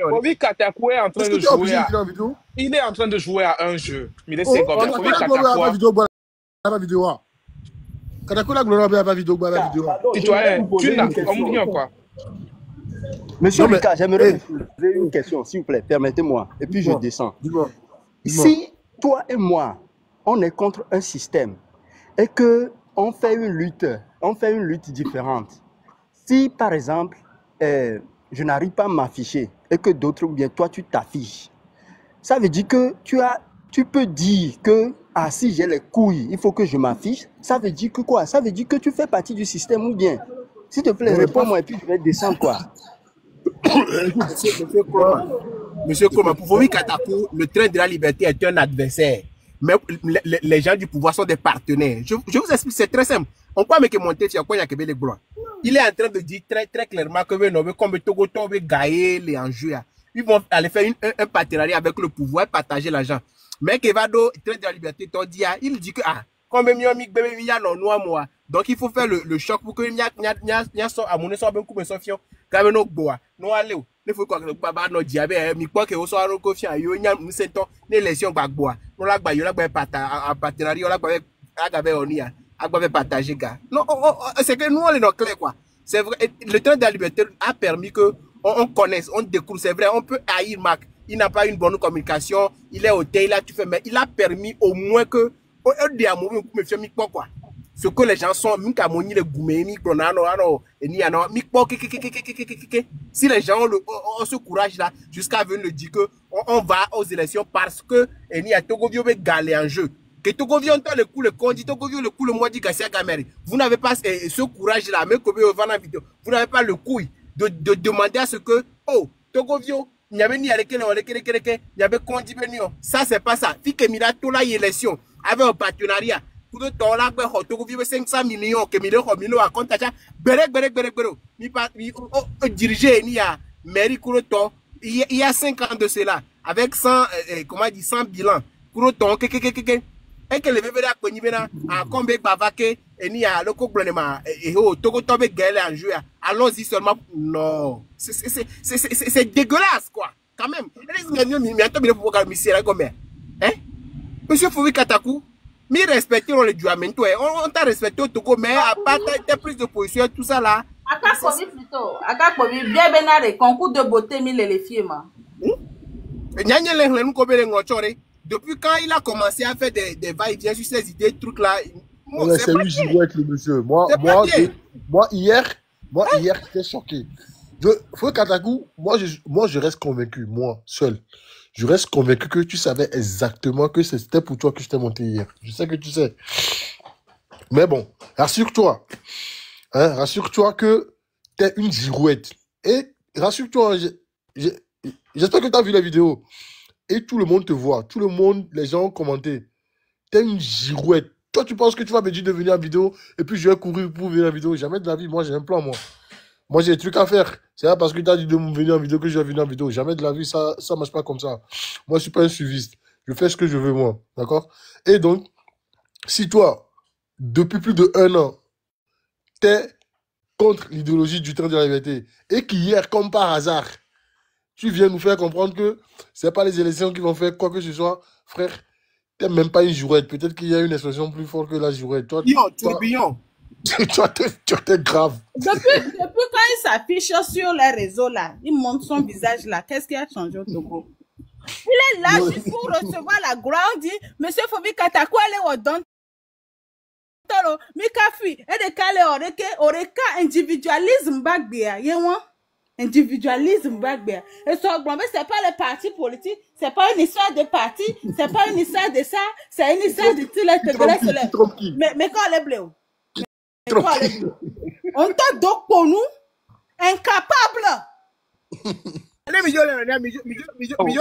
S4: Fovi Katakou est en train de jouer. Il est en train de jouer à un jeu. Mais laissez comme Fovi
S6: Katakou. Katakou la Global va vidéo.
S4: Citoyen, tu n'as pas quoi?
S5: Monsieur Lucas, j'aimerais vous poser une question, s'il vous plaît. Permettez-moi. Et puis je descends. Si toi et moi, on est contre un système et qu'on fait une lutte différente. Si, par exemple, je n'arrive pas à m'afficher et que d'autres, ou bien toi, tu t'affiches, ça veut dire que tu peux dire que, ah, si j'ai les couilles, il faut que je m'affiche. Ça veut dire que quoi? Ça veut dire que tu fais partie du système ou bien? S'il te plaît, réponds-moi et puis je vais descendre, quoi.
S2: Monsieur Koma, pour Fovi Katakou, le train de la liberté est un adversaire. Mais les gens du pouvoir sont des partenaires. Je vous explique, c'est très simple. On peut me monter sur quoi il y a que les blancs. Il est en train de dire très clairement que comme Togo veut gagner les enjeux. Ils vont aller faire un partenariat avec le pouvoir, partager l'argent. Mais Kevado, train de la liberté, il dit que comme donc il faut faire le choc pour que il faut que baba no diabe mi po ke o so aro ko fi ayo nya mi sento ne lesion gbagbo no la gba yo la gba partenariat la gba agabe onia agba partager ga non c'est que nous on est non clair quoi. C'est vrai, le train de la liberté a permis que on connaisse, on découvre, c'est vrai, on peut haïr Marc, il n'a pas une bonne communication, il est au thé, là tu fais, mais il a permis au moins que quoi. Ce que les gens sont, si les gens ont ce courage là, jusqu'à venir le dire que on va aux élections parce que il y a Togovio galé en jeu. Que Togovio entend le coup le condi, Togovio le coup le mois dit Gassia Gameri. Vous n'avez pas ce courage là, même comme on va vidéo, vous n'avez pas le coup de demander à ce que, oh, Togovio, il y avait ni avec il y avait condi benio. Ça c'est pas ça. Fi que mira tout la élection avec un partenariat. Pour le temps là, Togovio 500 millions, que millions à compte à berek. Mi diriger ni à mairie Kouroton. Il y a 5 ans de cela, avec 100, comment dit, 100 bilans. Kouroton, et que le bébé a connu à combien bavake, et ni à l'oko blanema, et au Togo Tobe Gaël en jeu. Allons-y seulement. Non. C'est dégueulasse, quoi. Quand même. Hein? Monsieur Fovi Katakou, mi respecter le duamento, on t'a respecté au Togo, mais à part tes prises de position, tout ça là.
S8: Akakobi plutôt. Akakobi bien benare concours de beauté mille les filles ma.
S2: Depuis quand il a commencé à faire des va-et-vient sur ces idées, trucs là.
S6: C'est lui jouet le monsieur. Moi hier, j'étais choqué. Faut Katakou, moi je reste convaincu, moi seul. Je reste convaincu que tu savais exactement que c'était pour toi que je t'ai monté hier. Je sais que tu sais. Mais bon, rassure-toi. Hein, rassure-toi que t'es une girouette. Et rassure-toi, j'espère que tu as vu la vidéo. Et tout le monde te voit. Tout le monde, les gens ont commenté. T'es une girouette. Toi, tu penses que tu vas me dire de venir en vidéo et puis je vais courir pour venir en vidéo. Jamais de la vie. Moi, j'ai un plan, moi. Moi, j'ai des trucs à faire. C'est pas parce que tu as dit de venir en vidéo que je vais venir en vidéo. Jamais de la vie, ça marche pas comme ça. Moi, je suis pas un suiviste. Je fais ce que je veux, moi. D'accord? Et donc, si toi, depuis plus de 1 an, t'es contre l'idéologie du train de la liberté et qu'hier, comme par hasard, tu viens nous faire comprendre que c'est pas les élections qui vont faire quoi que ce soit, frère, t'es même pas une jourette. Peut-être qu'il y a une expression plus forte que la jourette. Toi, t'es grave.
S8: Depuis quand il s'affiche sur les réseaux là, il montre son visage là, qu'est-ce qui a changé au Togo? Il est là juste pour recevoir la gloire. On dit, monsieur Fobi Katako, allez au don. Mikafi, et de Kale Oreka, individualisme bagbea, yewan. Individualisme bagbea. Et ça, c'est pas les partis politiques, c'est pas une histoire de parti, c'est pas une histoire de ça, c'est une histoire de tout les mais quand les bleus? On t'a donc pour nous, incapable.
S4: Les millions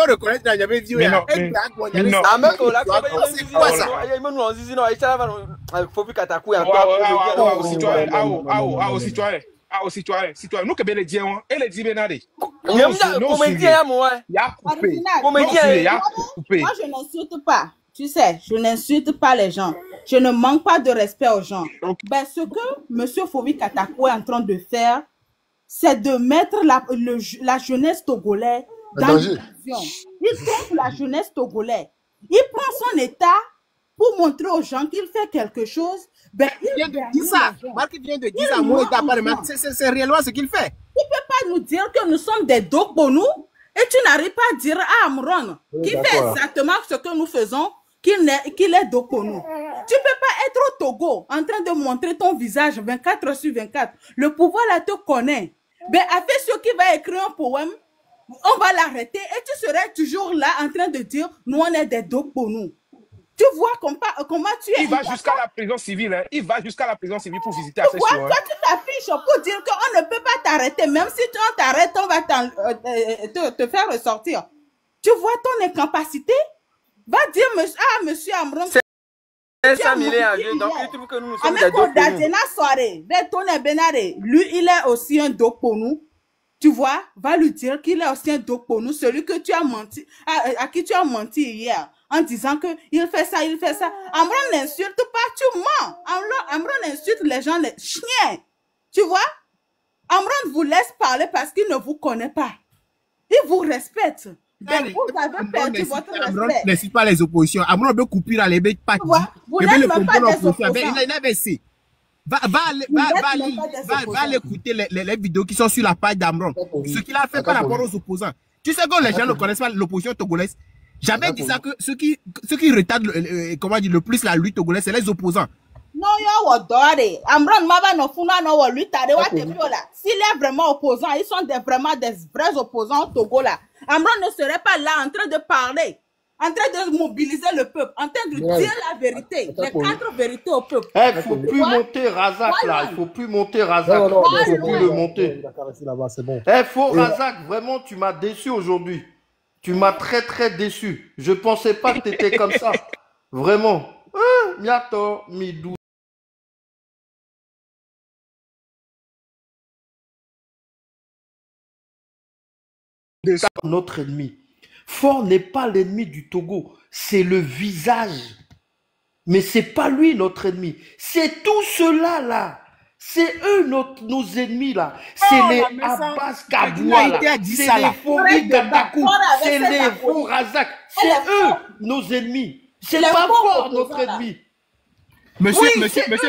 S4: reconnaître la j'avais dit non citoyen nous que bien les dire et les dire benade
S8: moi je n'insulte pas, tu sais, je n'insulte pas les gens, je ne manque pas de respect aux gens. Ben ce que monsieur Fobi Katako est en train de faire, c'est de mettre la jeunesse togolaise dans l'illusion. Il trompe la jeunesse togolaise. Il prend son état pour montrer aux gens qu'il fait quelque chose. Ben, il
S4: vient de dire ça. Marc vient de dire ça. Moi, c'est réellement ce qu'il fait.
S8: Il ne peut pas nous dire que nous sommes des dos pour nous et tu n'arrives pas à dire à Amron qui fait exactement ce que nous faisons, qu'il est dos pour nous. Tu ne peux pas être au Togo en train de montrer ton visage 24/24. Le pouvoir là te connaît. Ben, avec ceux qui va écrire un poème, on va l'arrêter et tu serais toujours là en train de dire nous on est des dos pour nous. Tu vois comment tu es.
S4: Il va jusqu'à la prison civile. Hein. Il va jusqu'à la prison civile pour visiter à ses
S8: soins. Toi, tu t'affiches pour dire qu'on ne peut pas t'arrêter. Même si tu t'arrêtes, on va te faire ressortir. Tu vois ton incapacité? Va dire monsieur Amron.
S9: C'est 5 millions. Donc, il trouve que nous sommes des dos pour nous.
S8: Lui, il est aussi un dos pour nous. Tu vois, va lui dire qu'il est aussi un dos pour nous. Celui que tu as menti, à qui tu as menti hier. En disant que il fait ça, il fait ça. Amron n'insulte pas, tu mens. Amron insulte les gens, les chiens. Tu vois? Amron vous laisse parler parce qu'il ne vous connaît pas. Il vous respecte. Donc, vous avez perdu votre respect.
S4: Amron n'insulte pas les oppositions. Amron veut couper dans les bêtes pas.
S8: Vous n'êtes même pas des opposants.
S4: Il avait essayé. Va aller écouter les vidéos qui sont sur la page d'Amron. Ce qu'il a fait par rapport aux opposants. Tu sais que les gens ne connaissent pas l'opposition togolaise. J'avais dit ça que ceux qui retardent le plus la lutte togolaise, c'est les opposants.
S8: Non, Amron s'il est vraiment opposant, ils sont vraiment des vrais opposants au Togo là. Amron ne serait pas là en train de parler, en train de mobiliser le peuple, en train de dire la vérité, les 4 vérités au peuple.
S5: Il ne faut plus monter Razak là, il faut plus monter Razak. Il ne faut plus le monter. Faut Razak, vraiment tu m'as déçu aujourd'hui. Tu m'as très déçu. Je ne pensais pas que tu étais comme ça. Vraiment. Miato, midou. Notre ennemi. Fort n'est pas l'ennemi du Togo. C'est le visage. Mais ce n'est pas lui notre ennemi. C'est tout cela là. C'est eux nos ennemis là. C'est les Abbas Kaboua là. C'est les Fobi Gadakou. C'est les faux Razak. C'est eux nos ennemis. C'est pas fort notre ennemi.
S4: Monsieur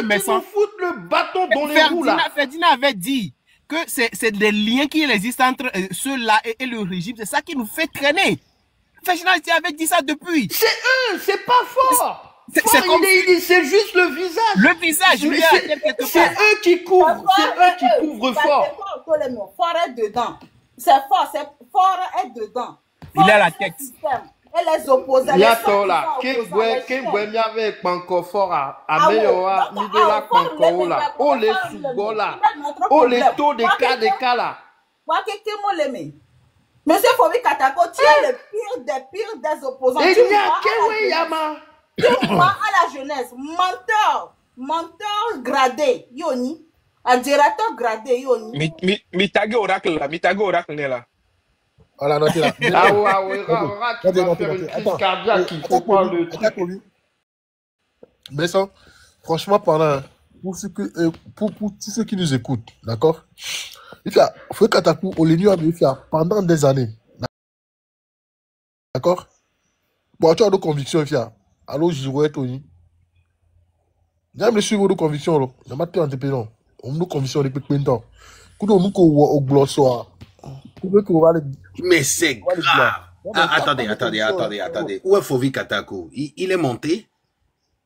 S4: Messan.
S5: Ils foutent le bâton dans les roues là.
S4: Ferdinand avait dit que c'est des liens qui existent entre ceux-là et le régime. C'est ça qui nous fait traîner. Ferdinand avait dit ça depuis.
S5: C'est eux, c'est pas fort. C'est juste le visage.
S4: Le visage,
S5: c'est eux qui couvrent. C'est eux qui couvrent fort.
S8: Fort est dedans. C'est fort, est dedans.
S4: Il a la tête.
S8: Et les opposants.
S5: Il y a tout là. Qui boit avec Panko fort à meilleure Midola Panko là. Oh les sous là. Oh les taux de cas là.
S8: Monsieur Fobi Katako, tu es le pire des pires des opposants.
S5: Et il y a Kewe Yama.
S8: Tu vois à la jeunesse, menteur gradé, Yoni, un directeur gradé, Yoni.
S4: Mitage oracle là.
S6: Voilà, notez là. Mais ça, franchement, pendant pour tous ceux qui nous écoutent, d'accord? Il fait, Fouet Katakou, au Lénu a fait pendant des années. D'accord? Bon, tu as de convictions, il fait. Alors, je vois Tony. J'aime le suivre de convictions, il y a pas de temps. On nous convictions depuis plein de temps. Quand on nous au glossoir,
S3: mais c'est grave. Attendez. Où est Fovi Katakou? Il est monté?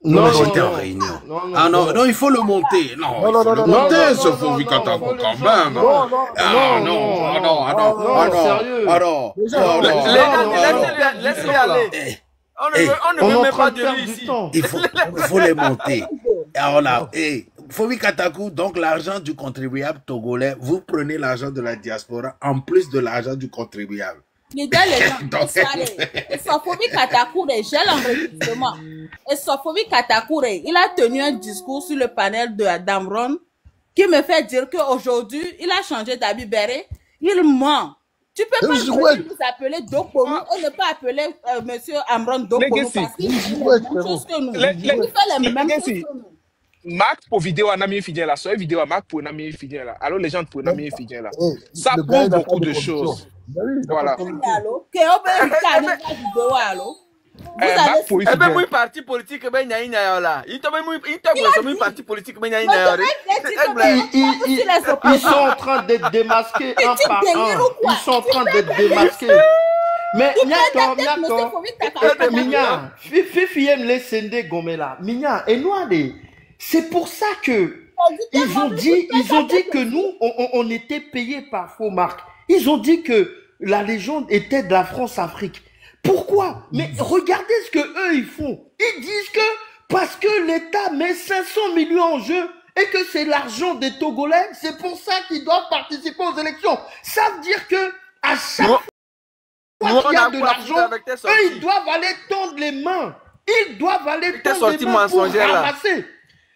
S3: Non, j'étais en réunion. Non, il faut le monter. Non, il faut le monter, ce Fovi Katakou, quand même. Non.
S9: Laissez-le aller. On ne veut même pas de lui ici.
S3: Il faut les monter. Alors, Fovi Katakou, donc l'argent du contribuable togolais, vous prenez l'argent de la diaspora en plus de l'argent du contribuable.
S8: Et Sofovi Katakoure, j'ai l'enregistrement. Et Sofovi Katakoure, il a tenu un discours sur le panel de Damron qui me fait dire qu'aujourd'hui, il a changé d'habit béret. Il ment. Tu peux pas vous appeler Dokonou et ne pas appeler monsieur Amron Dokonou parce qu'il fait la même chose que nous. Il fait les mêmes choses que nous.
S4: Marc pour vidéo à Nami Fidien là, soit vidéo à Marc pour Nami Fidien là. Alors les gens pour Nami Fidien là. Ça prouve beaucoup de choses. Voilà.
S9: Même un parti politique,
S5: ils sont en train d'être démasqués un par un. Ils sont en train d'être démasqués. Mais Minya, Fifiem les Sende Gomela, Minya, et nous, c'est pour ça que ils ont dit que nous, on était payés par faux marques. Ils ont dit que la légende était de la France-Afrique. Pourquoi? Mais regardez ce que eux ils font. Ils disent que parce que l'État met 500 millions en jeu et que c'est l'argent des Togolais, c'est pour ça qu'ils doivent participer aux élections. Ça veut dire que à chaque fois qu'il y a de l'argent, eux ils doivent aller tendre les mains. Ils doivent aller tendre les mains pour ramasser.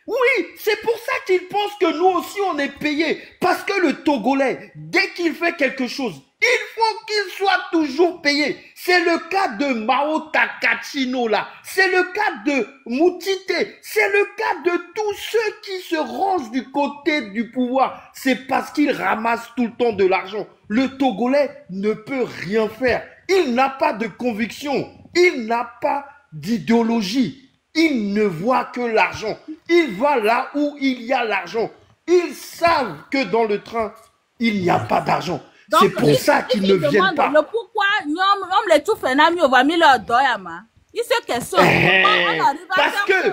S5: Oui, c'est pour ça qu'ils pensent que nous aussi on est payés. Parce que le Togolais, dès qu'il fait quelque chose, il faut qu'il soit toujours payé. C'est le cas de Mao Takachino là. C'est le cas de Moutite. C'est le cas de tous ceux qui se rangent du côté du pouvoir. C'est parce qu'ils ramassent tout le temps de l'argent. Le Togolais ne peut rien faire. Il n'a pas de conviction. Il n'a pas d'idéologie. Il ne voit que l'argent. Il va là où il y a l'argent. Ils savent que dans le train, il n'y a pas d'argent. C'est pour ça qu'ils ne viennent pas.
S8: Le pourquoi, on les tout fait, on va mis leur doyama. Il se questionne.
S5: Parce que,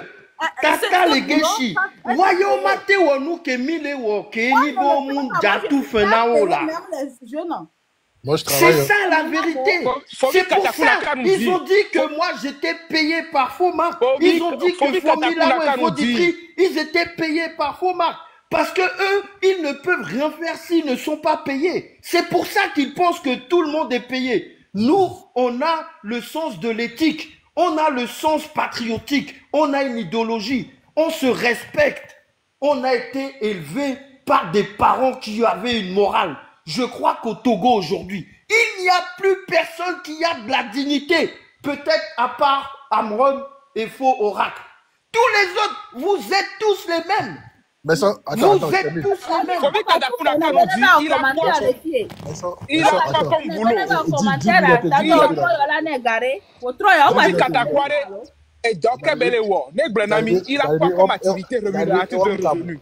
S5: Tata les Geshi, voyons maté ou nous que mille ou que ni bon monde tout fait là.
S6: Moi, je travaille.
S5: C'est ça la vérité. C'est pour ça. Ils ont dit que moi j'étais payé par faux marques. Ils ont dit que Fomila et Foditri, ils étaient payés par faux marques. Parce que eux, ils ne peuvent rien faire s'ils ne sont pas payés. C'est pour ça qu'ils pensent que tout le monde est payé. Nous, on a le sens de l'éthique. On a le sens patriotique. On a une idéologie. On se respecte. On a été élevés par des parents qui avaient une morale. Je crois qu'au Togo aujourd'hui, il n'y a plus personne qui a de la dignité. Peut-être à part Amron et Faux Oracle. Tous les autres, vous êtes tous les mêmes.
S6: Mais ça,
S5: attends, vous êtes tous les mêmes.
S4: Il a pas comme boulot. Et donc, il a pas comme activité rémunérative de revenus.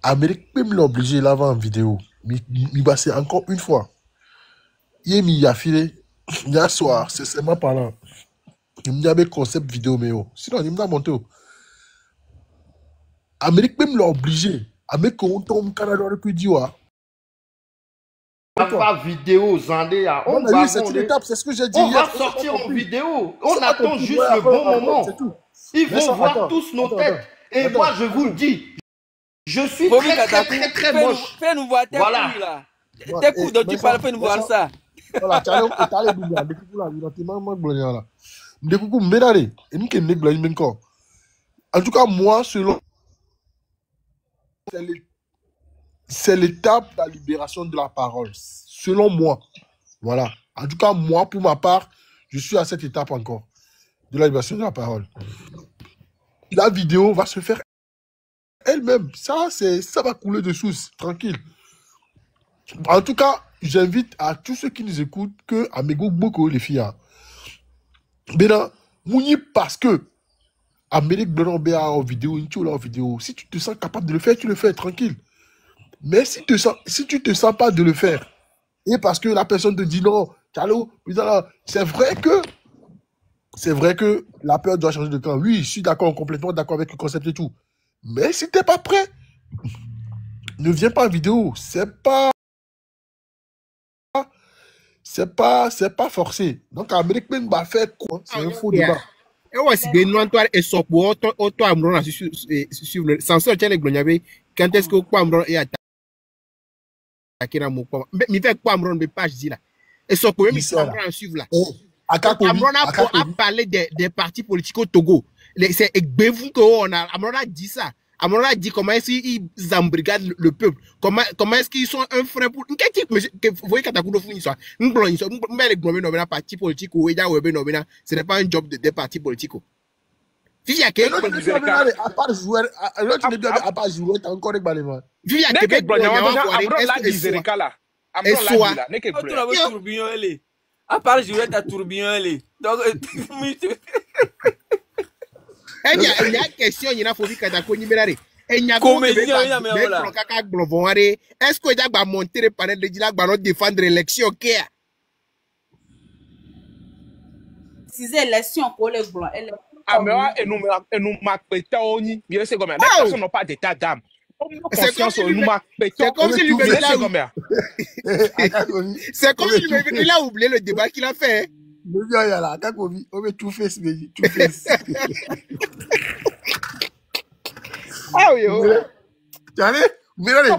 S6: Amérique peut me l'obliger là en vidéo. Mais c'est encore une fois. Il y a filé. Il y a soir, c'est seulement parlant. Il y a un concept vidéo, mais sinon, il m'a monté. Amérique peut me l'obliger. Amérique, on tombe Canada, on peut dire.
S5: On va vidéo, Zandé.
S6: On va c'est une étape, c'est ce que j'ai dit.
S5: On va sortir en vidéo. On attend juste le bon moment. Ils vont voir tous nos têtes. Et moi, je vous le dis, je suis très moche.
S9: Fais-nous voir tes couilles là. Tes couilles dont tu parles, fais-nous voir ça.
S6: Voilà, tu as en tout cas, moi, selon. C'est l'étape de la libération de la parole. Selon moi. Voilà. En tout cas, moi, pour ma part, Je suis à cette étape encore de la libération de la parole. La vidéo va se faire elle-même. Ça va couler de source, tranquille. En tout cas, j'invite à tous ceux qui nous écoutent que Amego beaucoup les filles. Maintenant, parce que Amérique Blanc en vidéo, en vidéo. Si tu te sens capable de le faire, tu le fais tranquille. Mais si tu te sens pas de le faire, et parce que la personne te dit non, c'est vrai que la peur doit changer de camp. Oui, je suis d'accord, complètement d'accord avec le concept et tout. Mais si t'es pas prêt, ne viens pas en vidéo. C'est pas forcé. Donc, Amérique même va faire quoi? C'est un faux débat.
S4: Et ouais, si bien toi et so pour auto amron sur sans sortir les glonyabe quand est-ce que quoi amron et attaquer na mo mais mi fait quoi amron be page dit là et so pour mi amron suivre là amron a parlé des partis politiques au Togo c'est Egbevu que on a amron a dit ça. Amron a dit comment est-ce qu'ils embrigadent le peuple, comment est-ce qu'ils sont un frein pour qu'est-ce que vous voyez Katakundo fini ça mais les gouvernements partis politiques ou déjà web nomina ce n'est pas un job des partis politiques. Vivi à quel point
S6: à part jouer l'autre début à part jouer encore avec Balema.
S4: Vivi à Québec
S9: à part jouer ta tourbillon donc
S4: il y a une question, il y a faut dire Katakoni Belare. Et il y a est-ce que tu vas monter les panels de Dila va défendre l'élection qui est?
S8: Si c'est l'élection pour les blancs,
S4: et nous m'appelons, bien c'est comme ça. Les personnes n'ont pas d'état d'âme. C'est comme si lui c'est comme si il a oublié le débat qu'il a fait.
S6: Le vieux il y a là, on met tout fait, tout fait.
S4: Ah oui,
S6: mais là,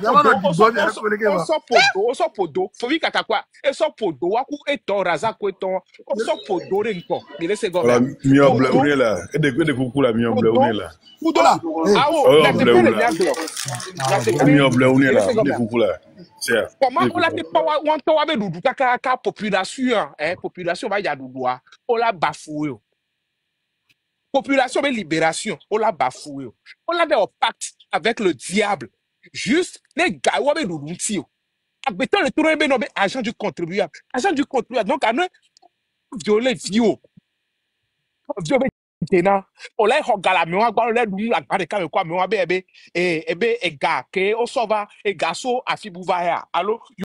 S4: on sort podo, faut vite qu'à quoi? Et sort podo, waku et ton razak et ton, on sort podo renko. Il est second.
S10: La mioble on est là. Et de coucou la mioble on est là.
S4: Ah
S10: mioble on est là. De coucou là.
S4: Comment on l'a fait pas on t'a avec doudou kaka population population va y a doudoua. On l'a bafoué. Population de libération, on l'a bafoué. On l'a fait au pacte avec le diable. Juste les gars, on a fait Abétant le tour nommé agent du contribuable. Agent du contribuable. Donc, à ne violer vieux. Violer maintenant. On l'a regardé, mais on a regardé la barre de camé quoi, mais on a et gars, que on sauva, et gasso, à Fibouvaya. Allô?